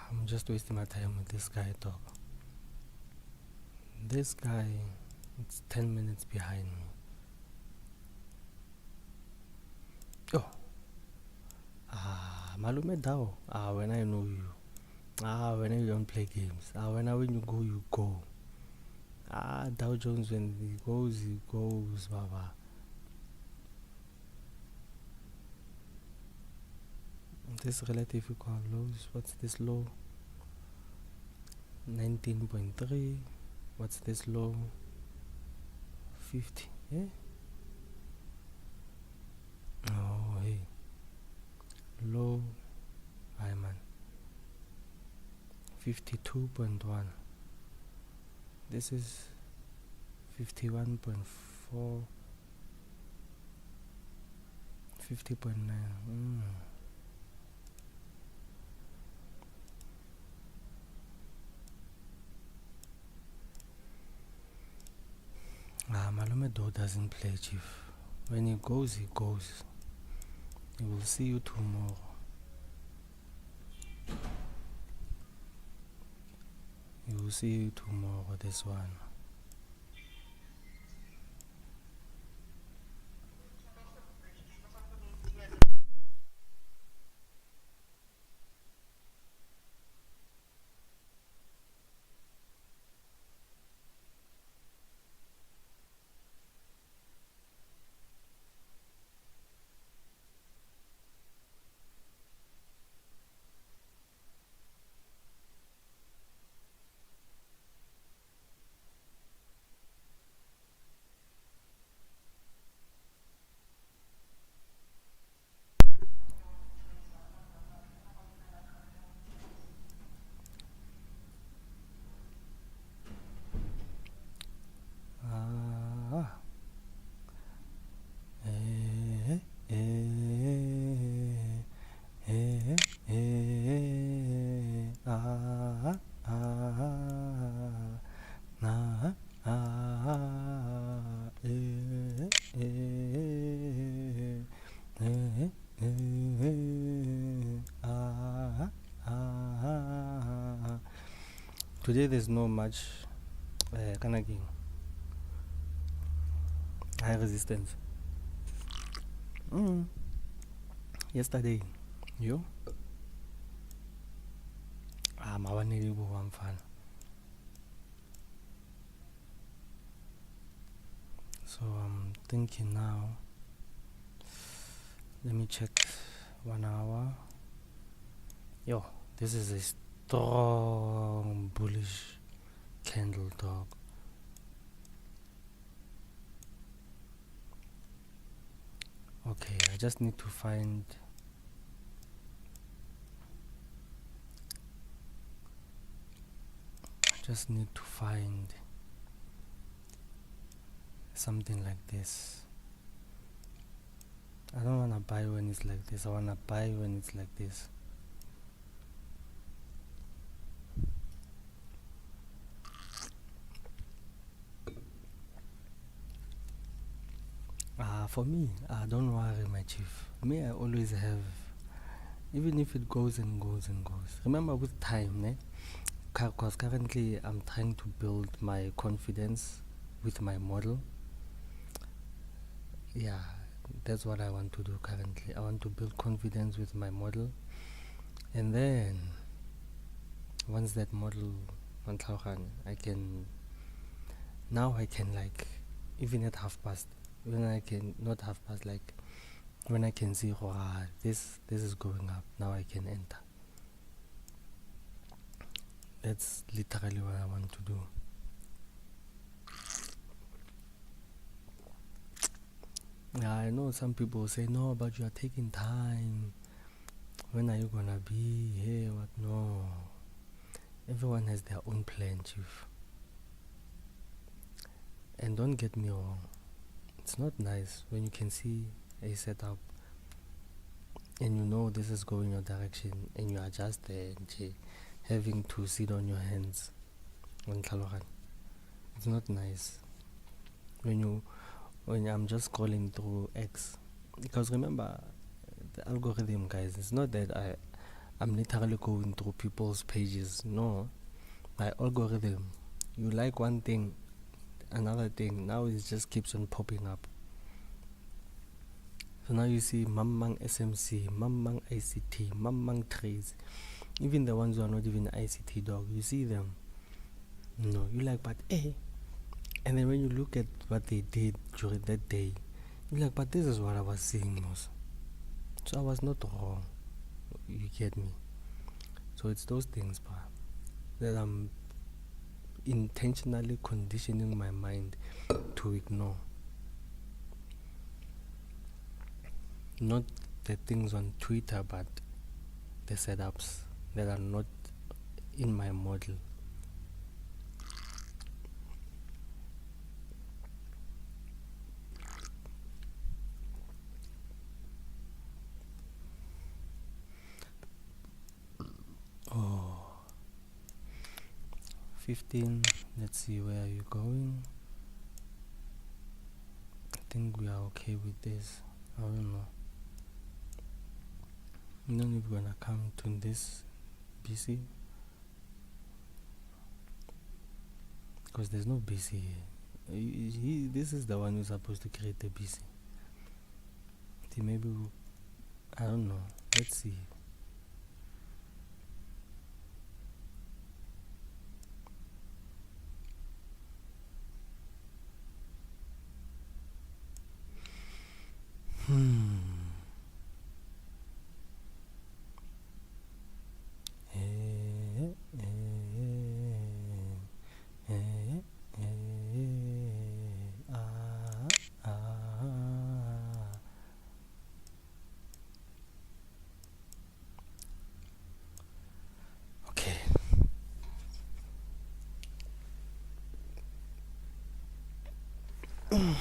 Speaker 2: I'm just wasting my time with this guy, dog. This guy, it's 10 minutes behind me. Oh, Malume Dao. When I know you. When I don't play games. When you go, you go. Dow Jones, when he goes, Baba. This relative equal lows. What's this low? 19.3. What's this low? 50. Yeah? Oh, hey. Low. Hi, man. 52.1. This is 51.4. 50.9. Malume Do doesn't play, Chief. When he goes, he goes. He will see you tomorrow. He will see you tomorrow, this one. Today there's no much kanaging high resistance. Yesterday, yo, mawaneli buwa mfana. So I'm thinking now. Let me check 1 hour. Yo, this is a strong bullish candle, dog. Okay, I just need to find something like this. I don't want to buy when it's like this. I want to buy when it's like this. For me, don't worry, my chief. Me, I always have, even if it goes and goes and goes. Remember with time, because currently I'm trying to build my confidence with my model. Yeah, that's what I want to do currently. I want to build confidence with my model, and then once that model I can like, even at half past, when I can not half past, like when I can see this is going up, now I can enter. That's literally what I want to do. I know some people say, no, but you are taking time. When are you gonna be here? What? No. Everyone has their own plan, chief. And don't get me wrong, it's not nice when you can see a setup and you know this is going your direction and you are just there having to sit on your hands. It's not nice when I'm just scrolling through X, because remember the algorithm, guys, it's not that I'm literally going through people's pages. No, my algorithm, you like one thing, another thing, now it just keeps on popping up. So now you see Mamang SMC, Mamang ICT, Mamang Trades, even the ones who are not even ICT, dog, you see them. No, you like, but and then when you look at what they did during that day, you're like, but this is what I was seeing most. So I was not wrong. You get me? So it's those things, that I'm intentionally conditioning my mind to ignore. Not the things on Twitter, but the setups that are not in my model. Oh, 15. Let's see, where are you going? I think we are okay with this. I don't know. I'm not even gonna come to this BC because there's no BC here. This is the one who's supposed to create the BC. See, maybe I don't know. Let's see. Okay. Oh.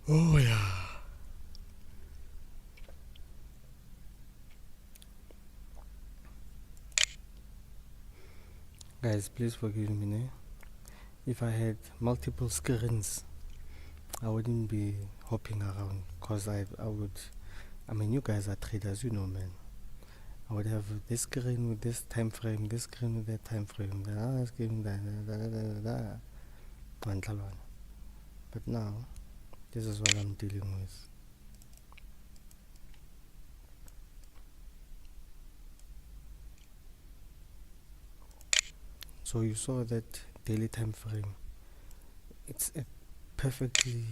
Speaker 2: Oh yeah. Guys, please forgive me. Ne? If I had multiple screens, I wouldn't be hopping around because I would. I mean, you guys are traders, you know, man. I would have this screen with this time frame, this screen with that time frame, the other screen, but now, this is what I'm dealing with. So you saw that daily time frame. It's a perfectly,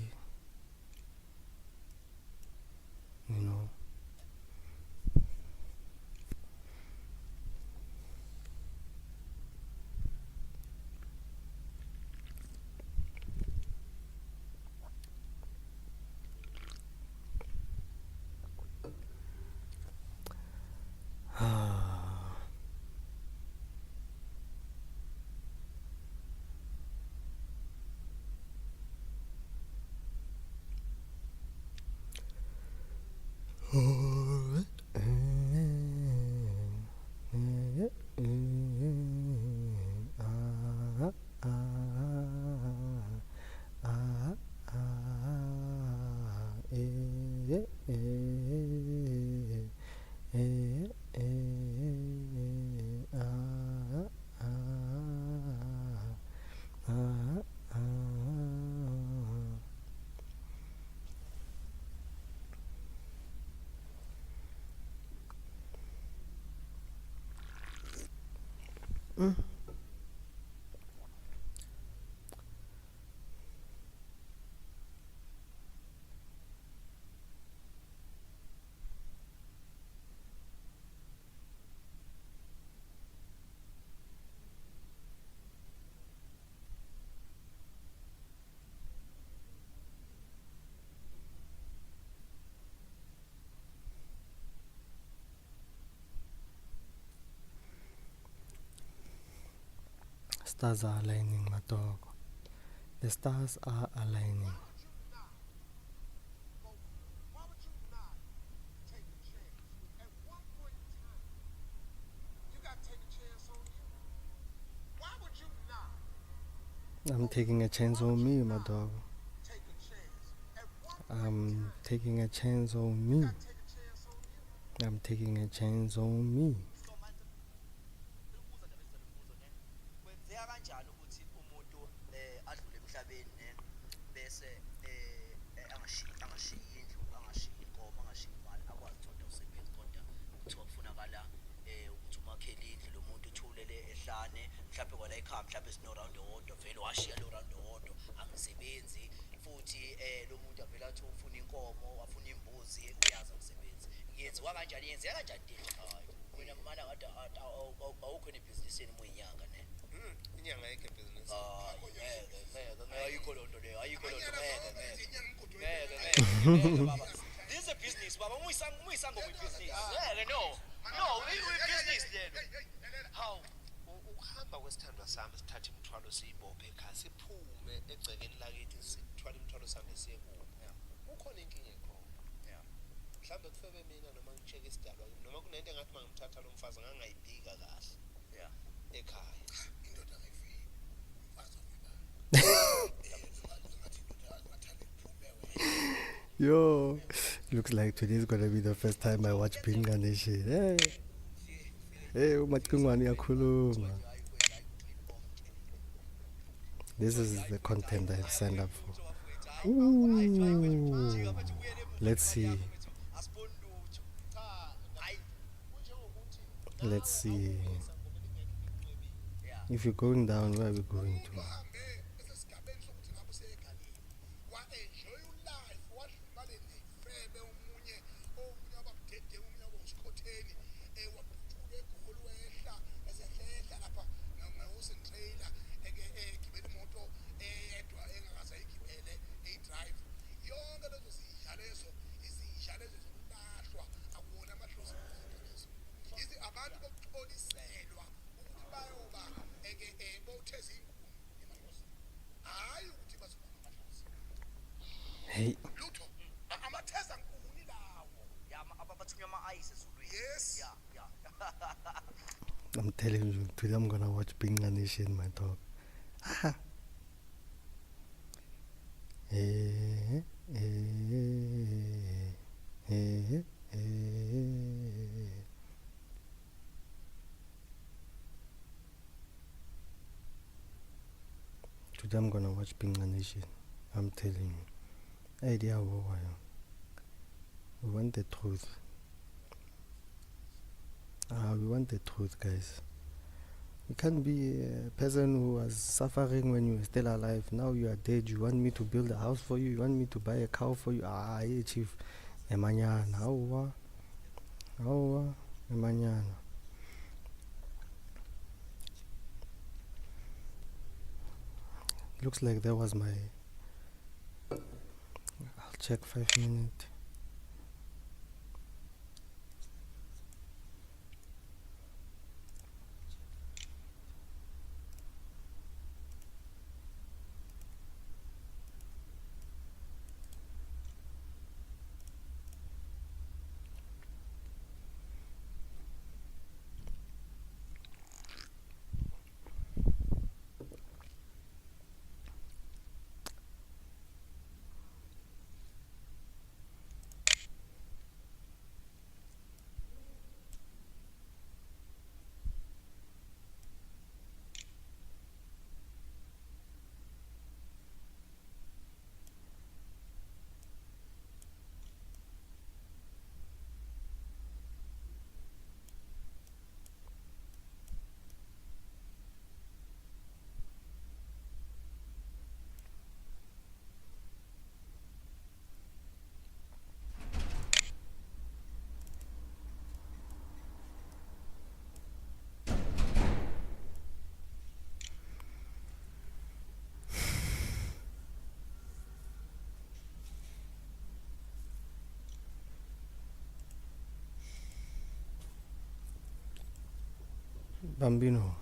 Speaker 2: you know. Stars are aligning, my dog. The stars are aligning. I'm taking a chance on me, my dog. I'm taking a chance on me. I'm taking a chance on me. Yo, looks like today's gonna be the first time I watch Pinga Nation. Hey, hey, umacingwane yakhuluma. This is the content I've signed up for. Ooh, let's see. Let's see. If you're going down, where are we going to? I'm telling you, today I'm gonna watch Being a Nation, my dog. Eh, eh, eh, eh. Today I'm gonna watch Being a Nation. I'm telling you. Idea why. We want the truth. We want the truth, guys. You can't be a person who was suffering when you were still alive. Now you are dead. You want me to build a house for you? You want me to buy a cow for you? Hey, chief. Emanyana. How? Emanyana. Looks like that was my. I'll check 5 minutes. Bambino.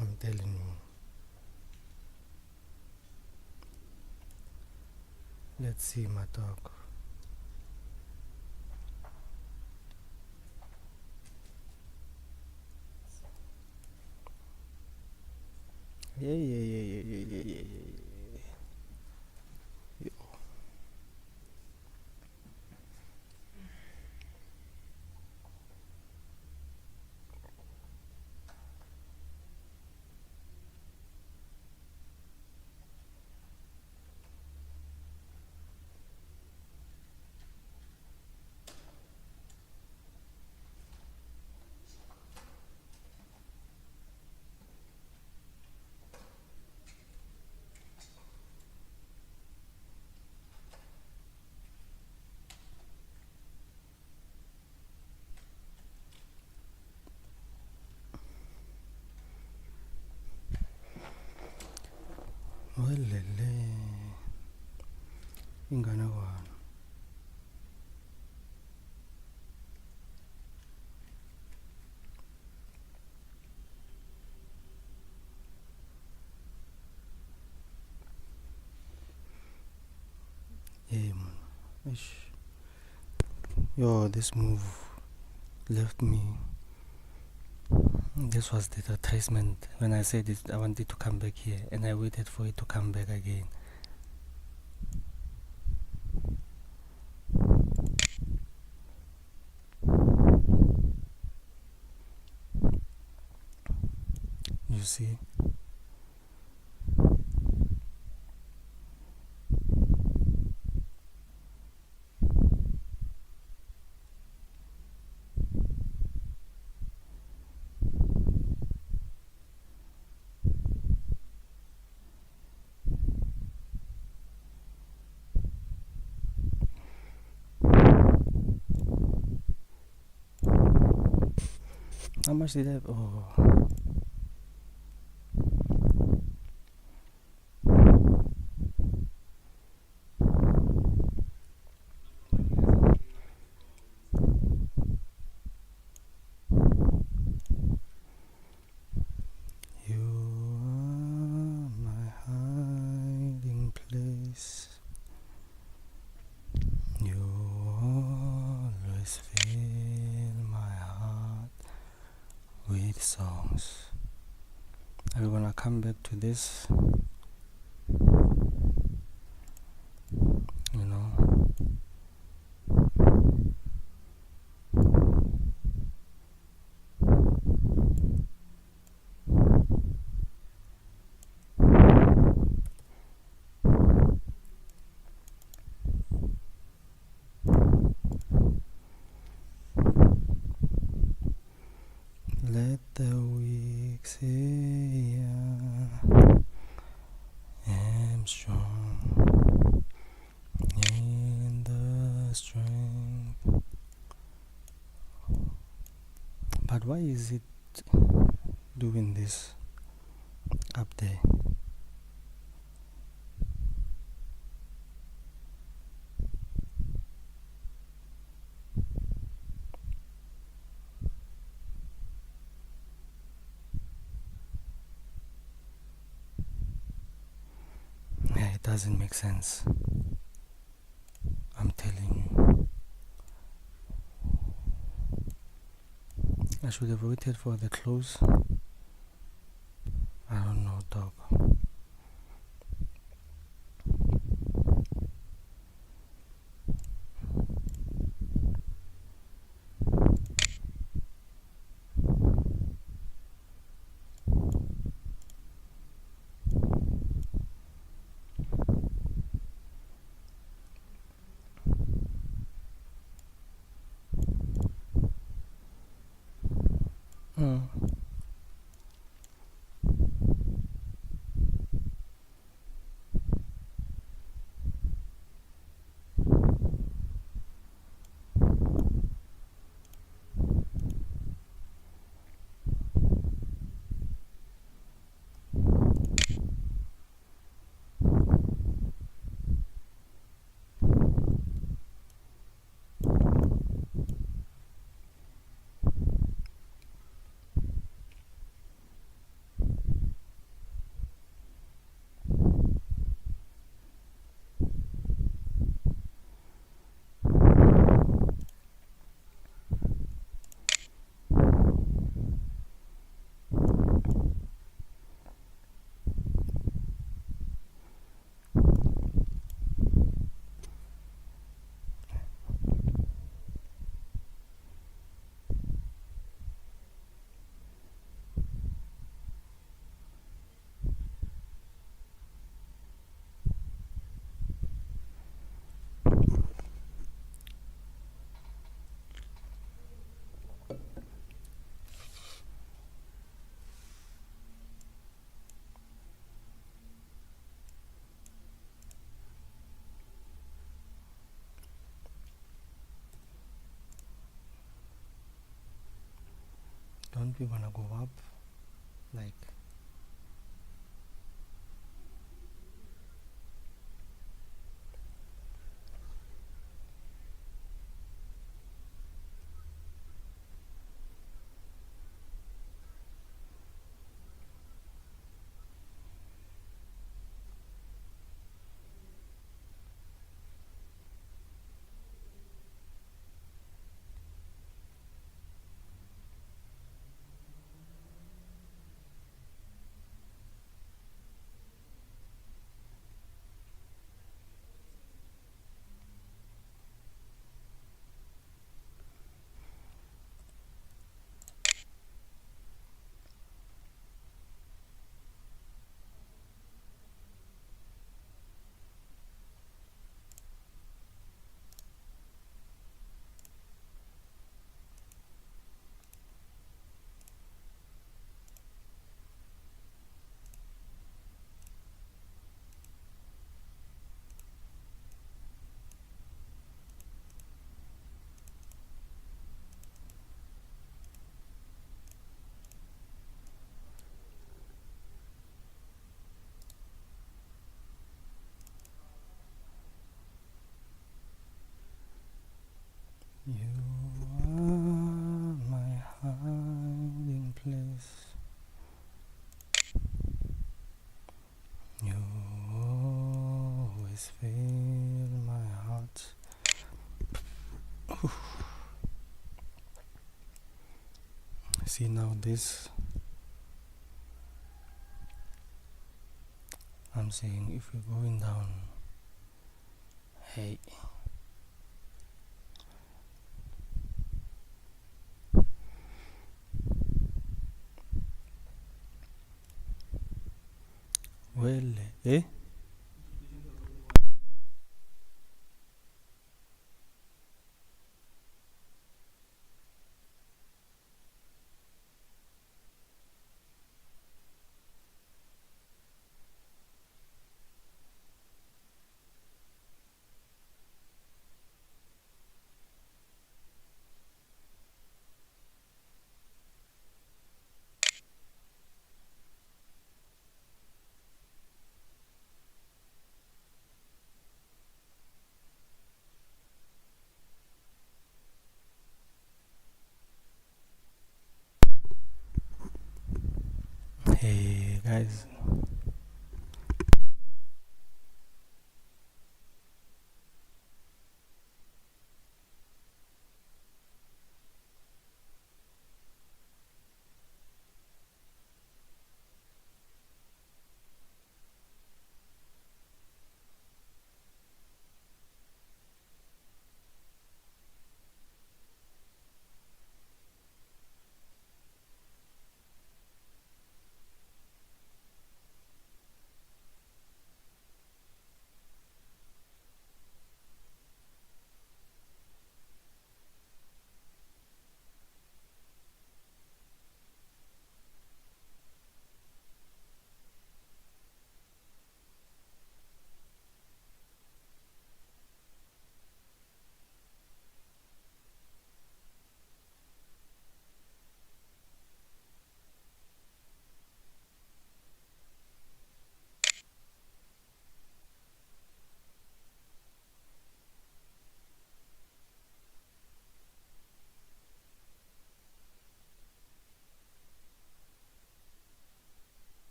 Speaker 2: I'm telling you. Let's see, my dog. Yeah. Welele. Ingane kwana. Yeah, man. Ish. Yo, this move left me. This was the advertisement. When I said it, I wanted to come back here, and I waited for it to come back again. You see? How much did I? Oh. You are my come back to this, you know. Let the weak say I am strong in the strength. But why is it doing this up there? Yeah, it doesn't make sense. I'm telling you. I should have waited for the close. I don't know, dog. Mm. Don't we wanna go up? Like, you are my hiding place. You always fill my heart. See now this I'm saying if you're going down, hey, well, eh? Hey guys,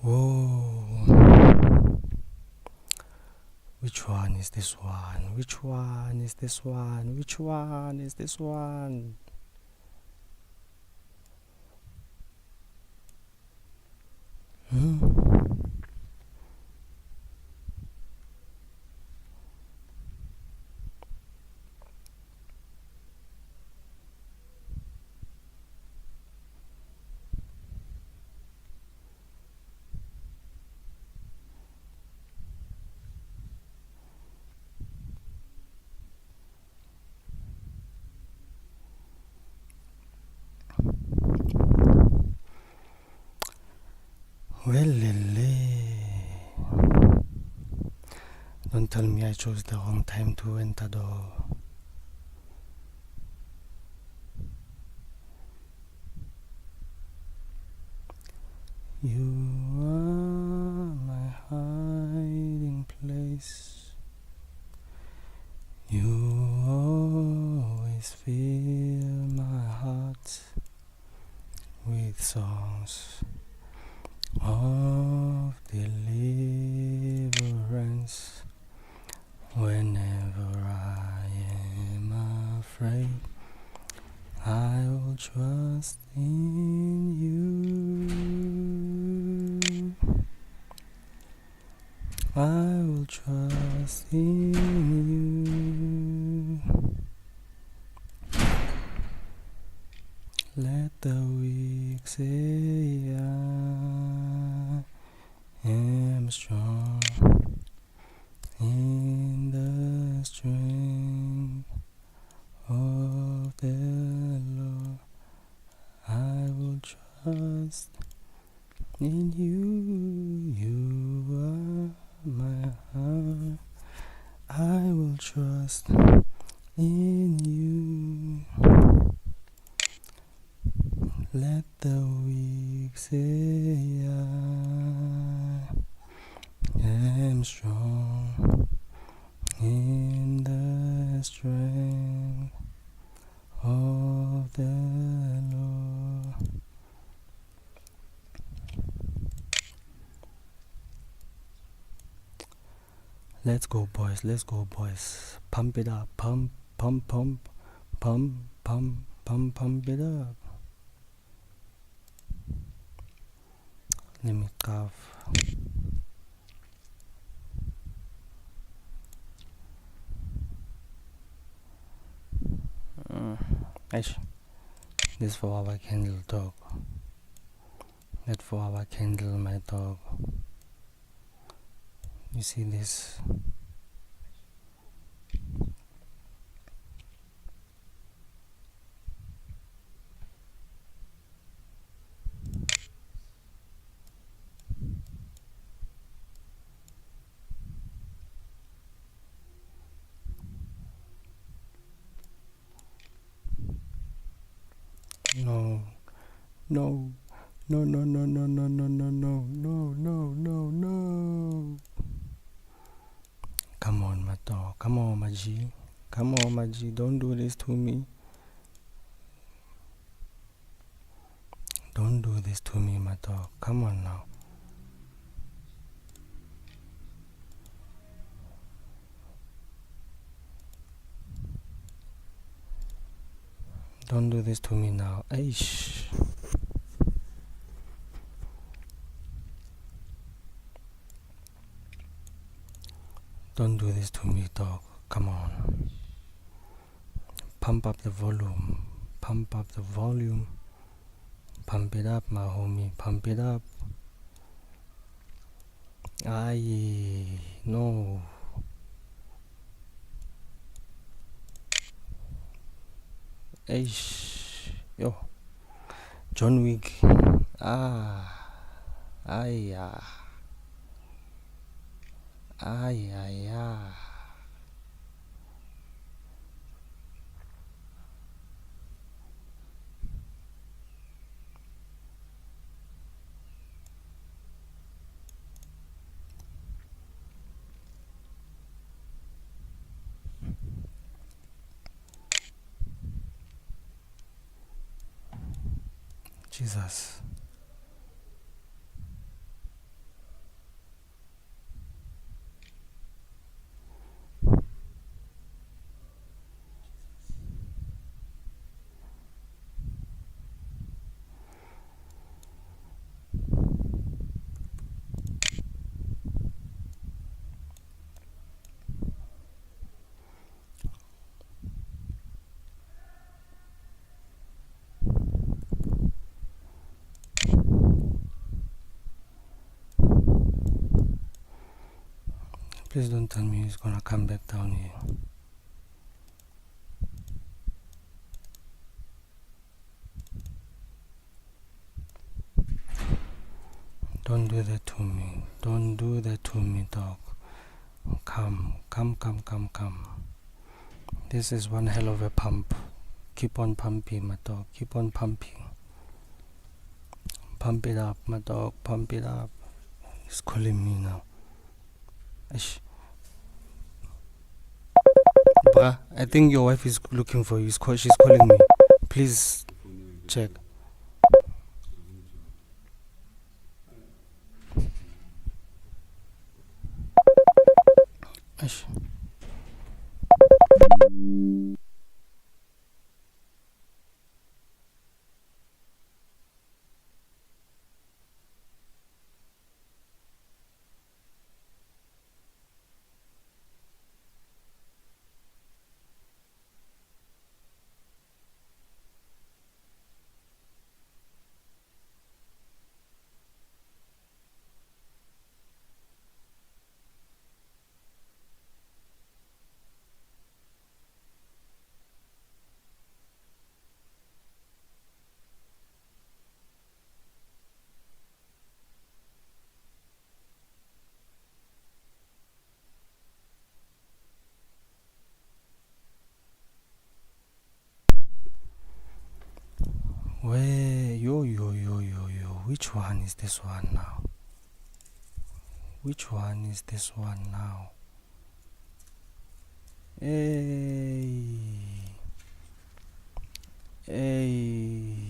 Speaker 2: whoa, which one is this one? Which one is this one? Which one is this one? Hmm? Well, don't tell me I chose the wrong time to enter though. You are my hiding place. You always fill my heart with songs of deliverance. Whenever I am afraid, I will trust in you. I will trust in you. Let the weak say I am strong in the strength of the Lord. I will trust In you, you are my heart. I will trust in you. Let the weak say I am strong in the strength of the Lord. Let's go, boys. Let's go, boys. Pump it up. Pump, pump, pump, pump, pump, pump, pump it up. Let me cough. Aish. This for our candle dog. That for our candle, my dog. You see this? No, no, no, no, no, no, no, no, no, no, no, no, no, no. Come on, my dog. Come on, my G. Come on, my G. Don't do this to me. Don't do this to me, my dog. Come on now. Don't do this to me now. Aish. Don't do this to me, dog. Come on. Pump up the volume. Pump up the volume. Pump it up, my homie. Pump it up. Aye. No. Aish. Yo. John Wick. Ah. Ay, ah. Ay, ay, ah. Jesus. Please don't tell me he's gonna come back down here. Don't do that to me. Don't do that to me, dog. Come, come, come, come, come. This is one hell of a pump. Keep on pumping, my dog. Keep on pumping. Pump it up, my dog. Pump it up. He's calling me now. Ish. Bruh, I think your wife is looking for you. She's calling me. Please check. Ish. Which one is this one now? Which one is this one now? Hey. Hey.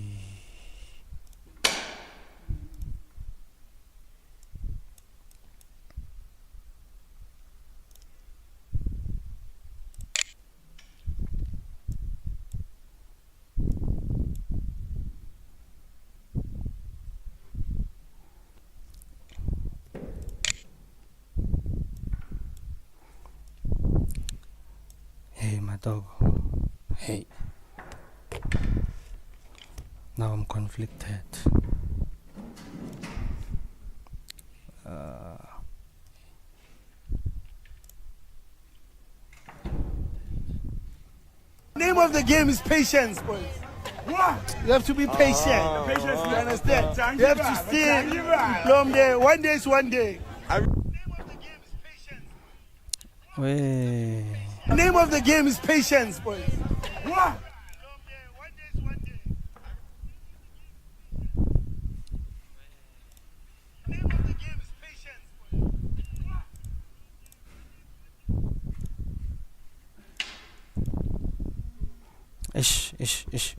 Speaker 2: Hey, my dog. Hey. Now I'm conflicted.
Speaker 3: Name of the game is patience, boys. What? You have to be patient. Patience, you understand? You have to stay from there. One day is one day.
Speaker 2: Wey.
Speaker 3: Name of the game is patience, boys. What?
Speaker 2: Ish.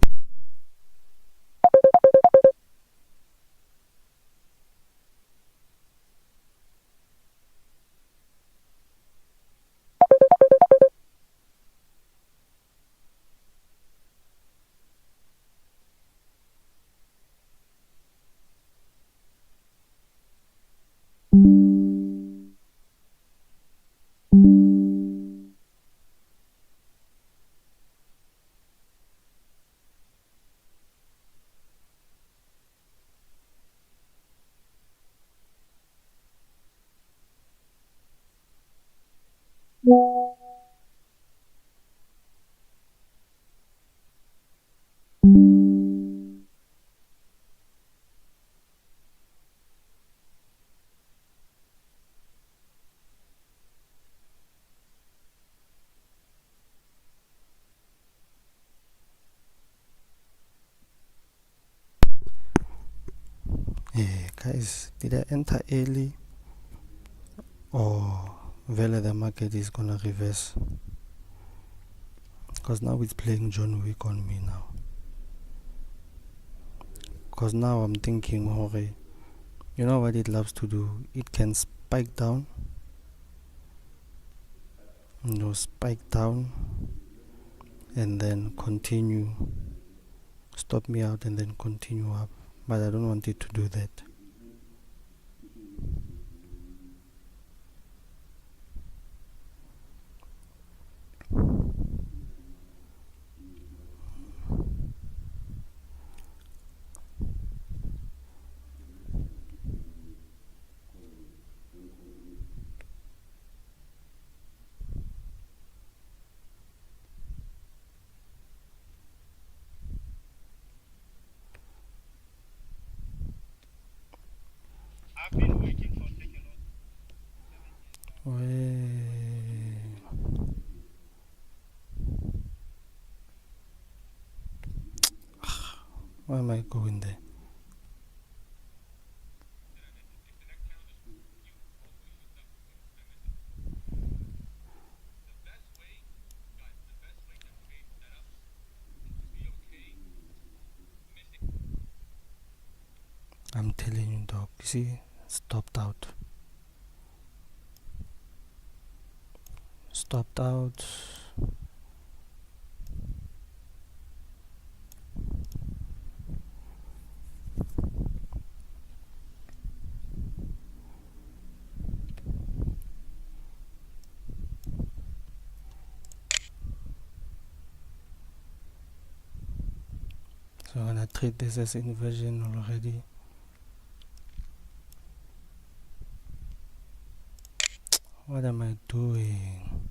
Speaker 2: Hey, guys, did I enter early? Or Vele the market is gonna reverse? Because now it's playing John Wick on me now. Because now I'm thinking, okay, you know what it loves to do? It can spike down, spike down, and then continue, stop me out, and then continue up. But I don't want it to do that.
Speaker 3: I've been waiting for taking
Speaker 2: Why am I going there? I'm telling you, dog. You see, stopped out. Stopped out. So I'm gonna treat this as inversion already. What am I doing?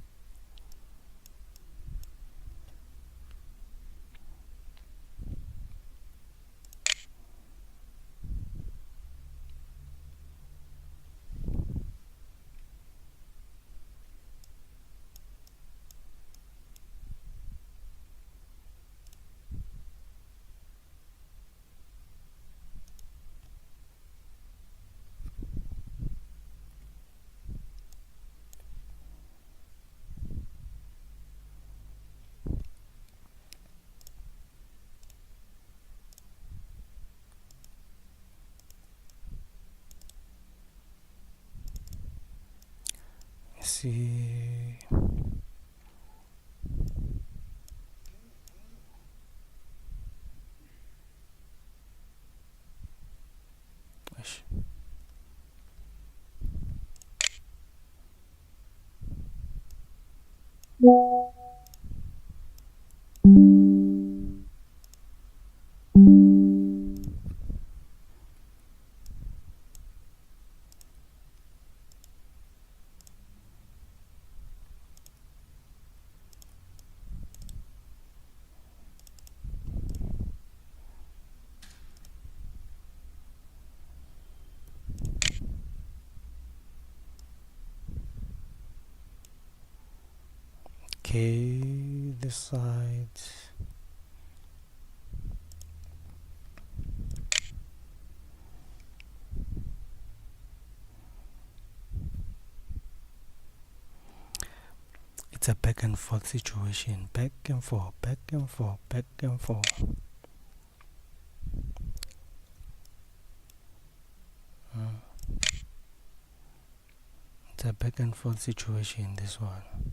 Speaker 2: See. Ish. Okay, this side. It's a back and forth situation. Back and forth, back and forth, back and forth. It's a back and forth situation, this one.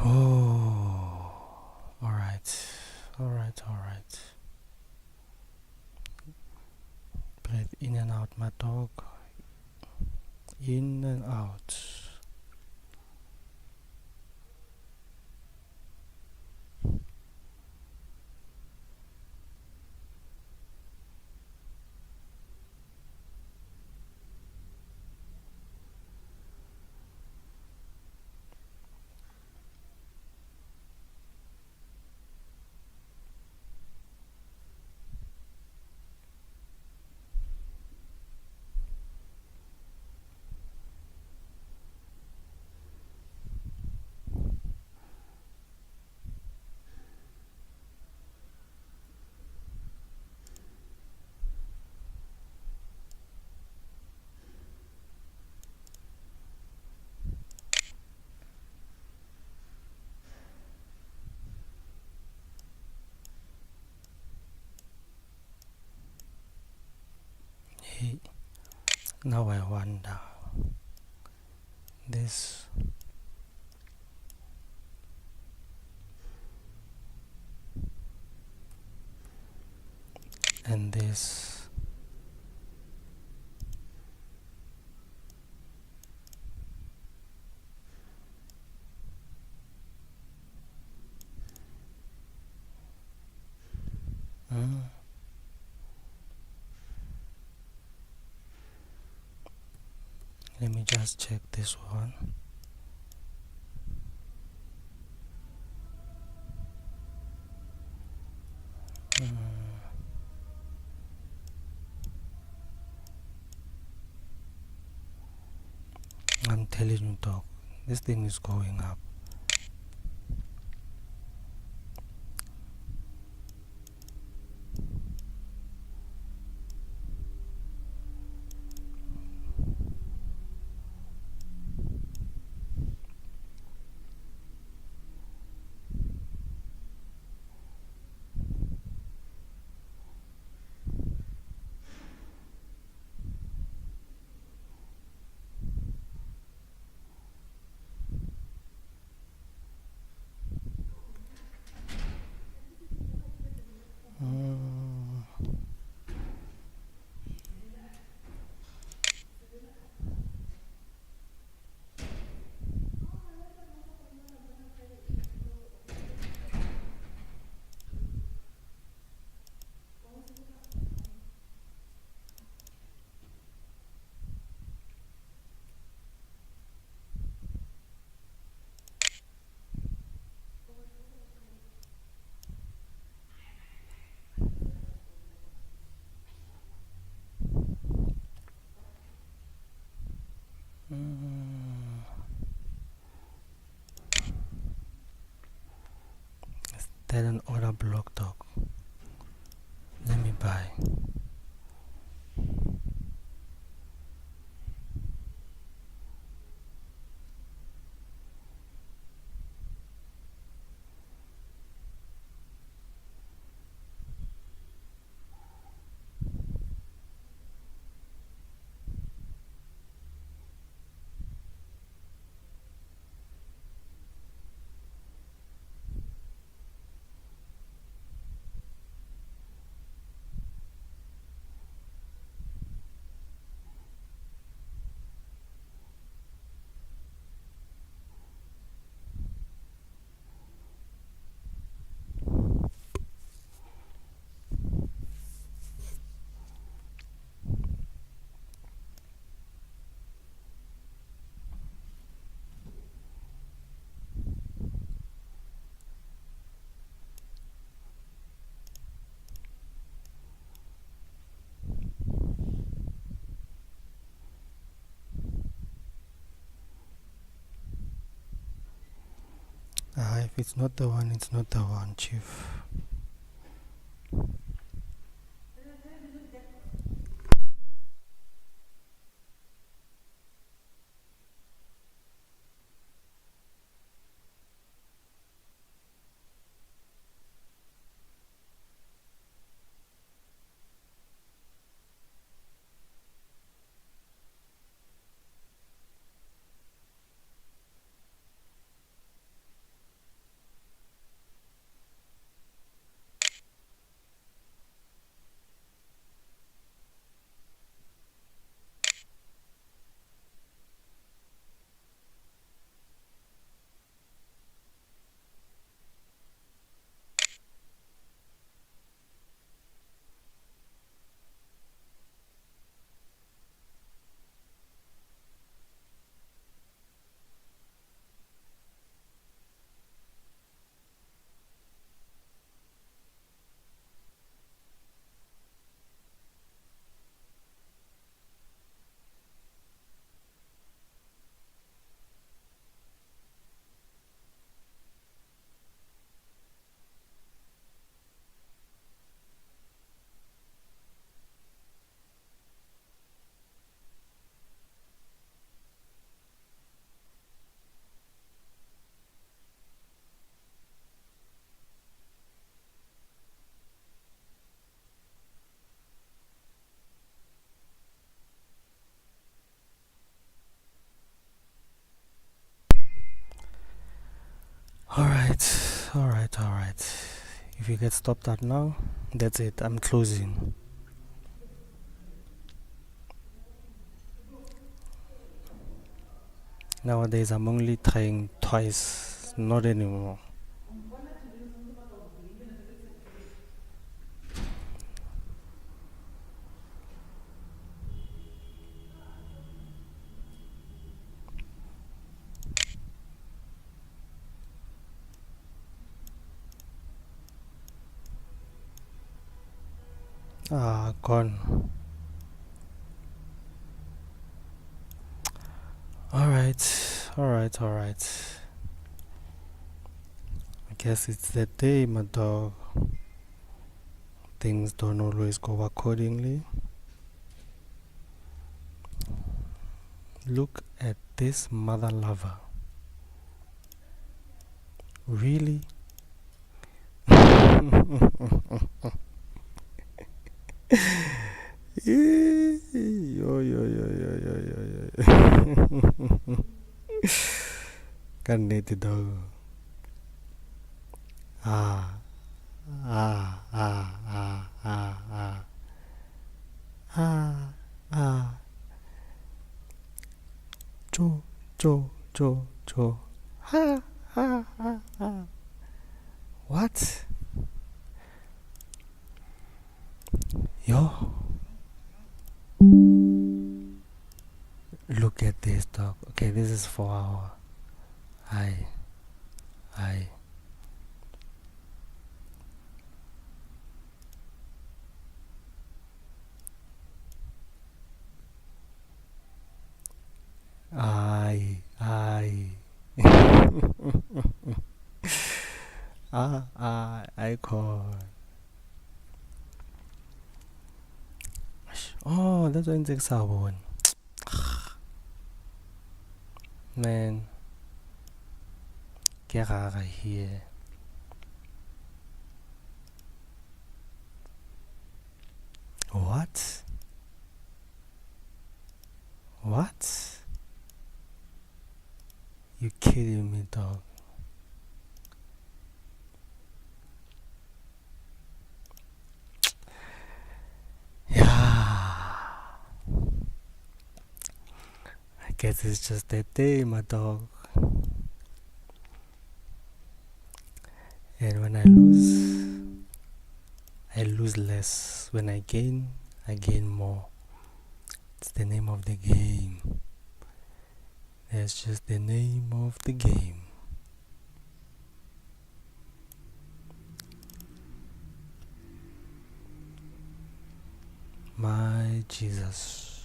Speaker 2: Oh, alright, alright, alright. Breathe in and out, my dog. In and out. Hey, now I wonder. This and this. Let me just check this one. I'm telling you, dog, this thing is going up. That an order block, dog. Let me buy. If it's not the one, it's not the one, Chief. Alright. If you get stopped at now, that's it. I'm closing. Nowadays, I'm only trying twice, not anymore. Gone. Alright. I guess it's that day, my dog. Things don't always go accordingly. Look at this mother lover. Really? Yo. Kan net die dog. Ah. Jo. Ha. What? Yo. Look at this dog. Okay, this is for our I. Icon. Oh, that's when it's sabon. Man, get out of here. What? You kidding me, dog? Yeah. I guess it's just that day, my dog. And when I lose less. When I gain more. It's the name of the game. That's just the name of the game. My Jesus.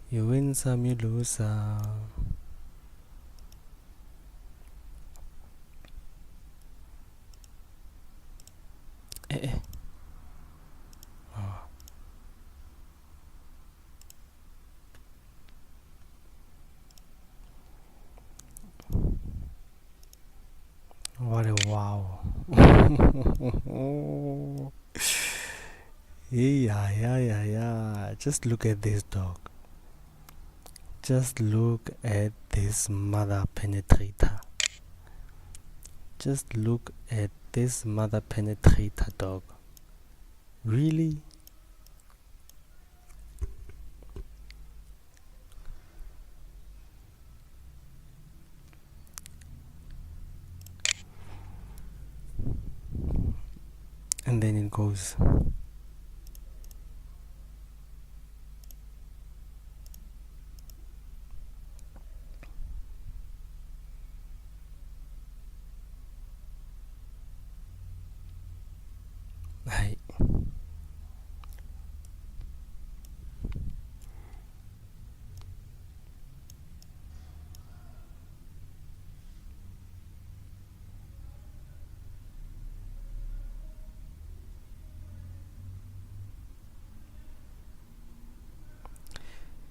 Speaker 2: You win some, you lose some. wow. Yeah, yeah, yeah, yeah. Just look at this dog. Just look at this mother penetrator. Just look at this mother penetrator dog. Really? And then it goes. Hi.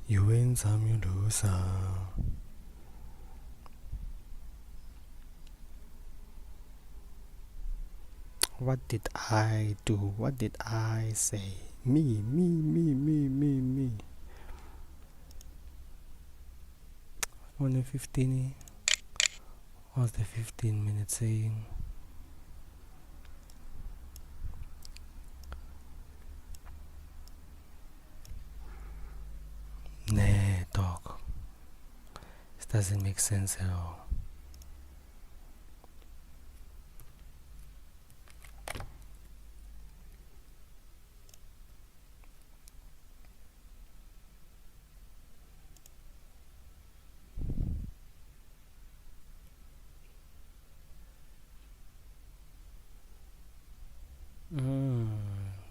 Speaker 2: You win some, you lose some. What did I do? What did I say? Me. Only 15. What's the 15 minutes saying? Nah, dog. This doesn't make sense at all.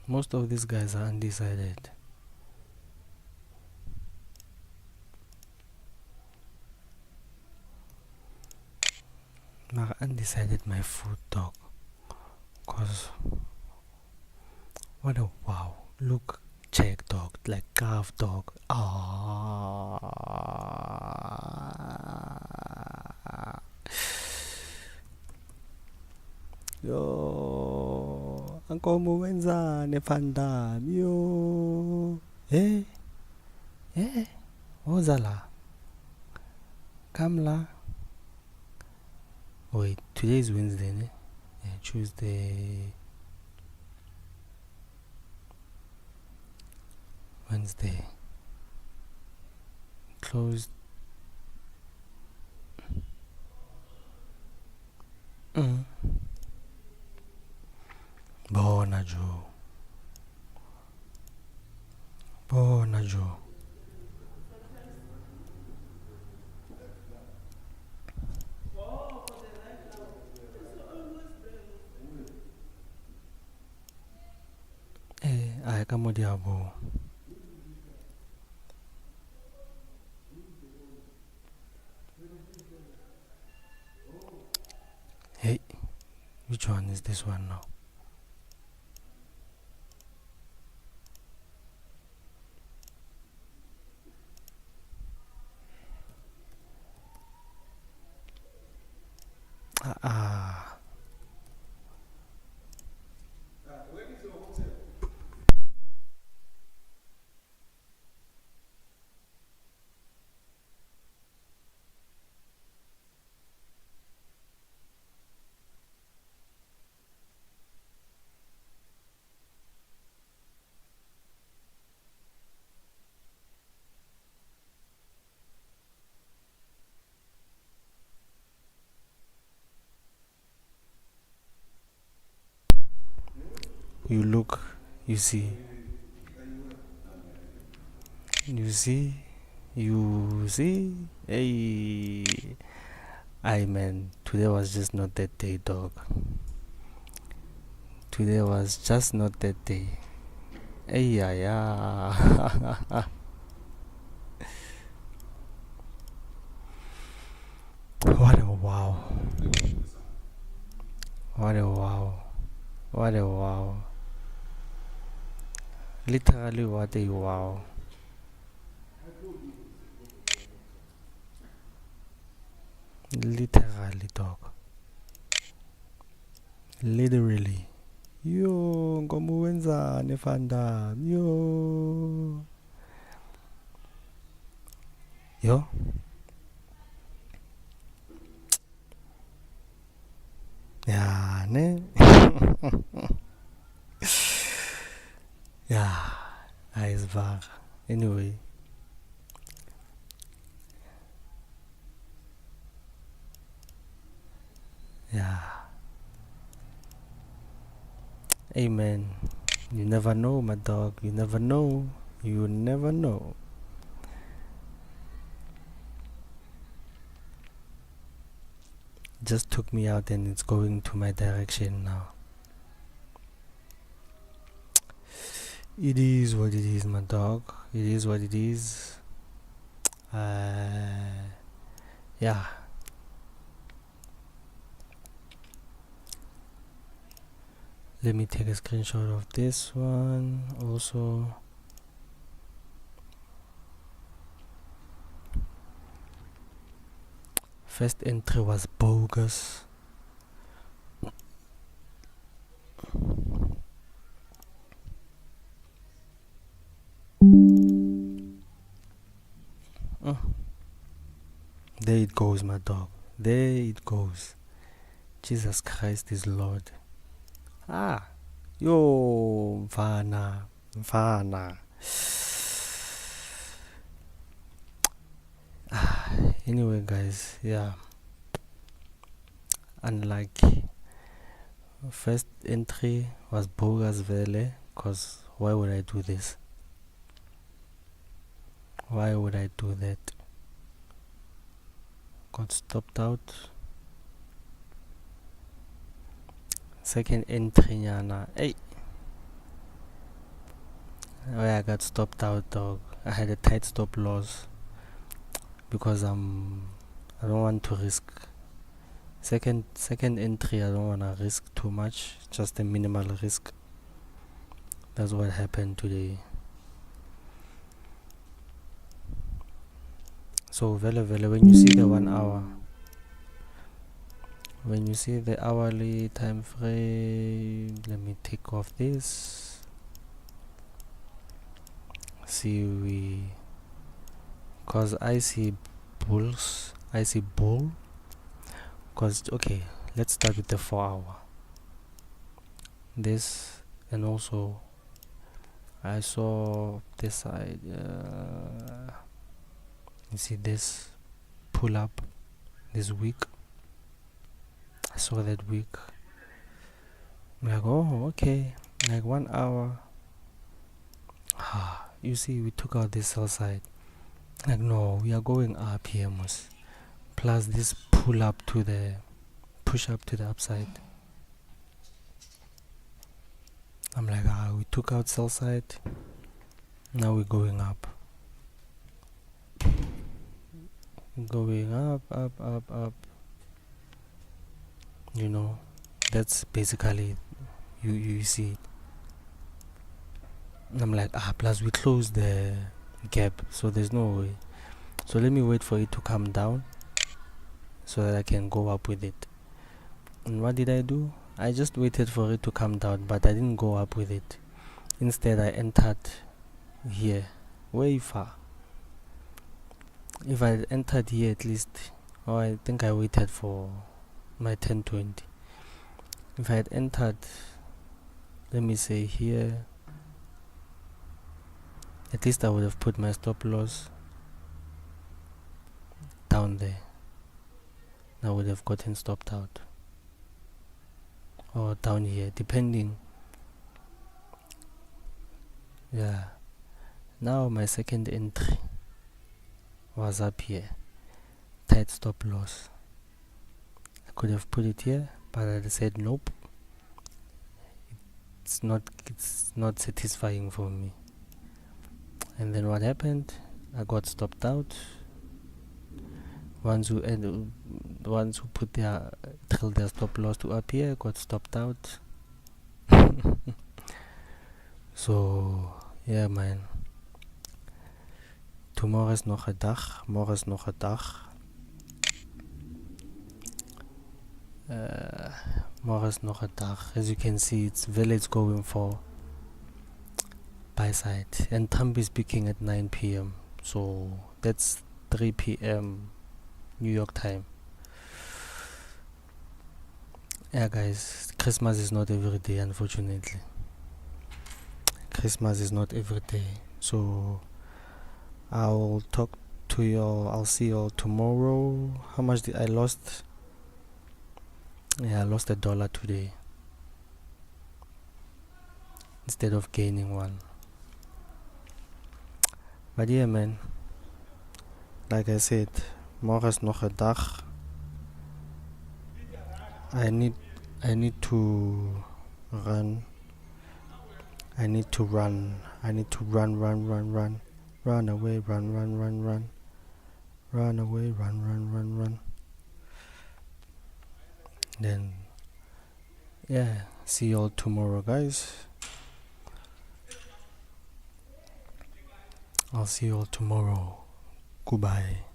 Speaker 2: Most of these guys are undecided. But undecided my food dog. Cause what a wow. Look, check dog, like calf dog. Yo, ankomo wenzani Vandam? Yo, woza la? Come la. Wait, today is Wednesday, ne? Yeah, Tuesday, Wednesday. Closed. Bona Joe. Ay ka mo diabo. Hey, which one is this one now? You look, you see, hey, I man, today was just not that day, dog. Today was just not that day. Hey, yeah. What a wow. Literally, what a wow. Literally, dog. literally. Yo, ngoba wenzani fanda? Yo. Yeah, ne? Yeah, is wahr. Anyway. Yeah. Amen. You never know, my dog. You never know. You never know. Just took me out and it's going to my direction now. It is what it is, my dog. It is what it is. Yeah. Let me take a screenshot of this one also. First entry was bogus. There it goes, my dog. There it goes. Jesus Christ is Lord. Yo, mfana. Anyway, guys, yeah. Unlike first entry was bogus vele, cause why would I do this? Why would I do that? Got stopped out. Second entry nyana. Hey. Where I got stopped out, dog. I had a tight stop loss because I don't want to risk. Second entry, I don't wanna risk too much. Just a minimal risk. That's what happened today. So vele when you see the 1 hour, when you see the hourly time frame, let me take off this. See cause I see bull. Cause okay, let's start with the 4 hour. This, and also I saw this side. You see this pull up this week. I saw that week. I'm like, oh, okay, like 1 hour. You see, we took out this sell side. Like, no, we are going up here, Mus. Plus this push up to the upside. I'm like, we took out sell side. Now we're going up. Going up. You know, that's basically you see it. And I'm like, plus we closed the gap, so there's no way. So let me wait for it to come down so that I can go up with it. And what did I do? I just waited for it to come down, but I didn't go up with it. Instead, I entered here, way far. If I entered here at least, I think I waited for my 1020. If I had entered, let me say here, at least I would have put my stop loss down there. I would have gotten stopped out, or down here, depending. Yeah. Now my second entry was up here, tight stop loss. I could have put it here, but I said nope. It's not satisfying for me. And then what happened? I got stopped out. Ones who put their drilled their stop loss to up here got stopped out. So yeah, man. Tomorrow is nog 'n dag. Morgen is nog 'n dag. Morris nog 'n dag. As you can see, it's Village going for by side, and Trump is speaking at 9 p.m. So that's 3 p.m. New York time. Yeah, guys, Christmas is not every day, unfortunately. Christmas is not every day. So I'll talk to y'all. I'll see y'all tomorrow. How much did I lost? Yeah, I lost $1 today instead of gaining one. But yeah, man, like I said, morgen's nog 'n dag. I need to run. I need to run. I need to run. Run away, run. Run away, run. Then, yeah, see y'all tomorrow, guys. I'll see y'all tomorrow. Goodbye.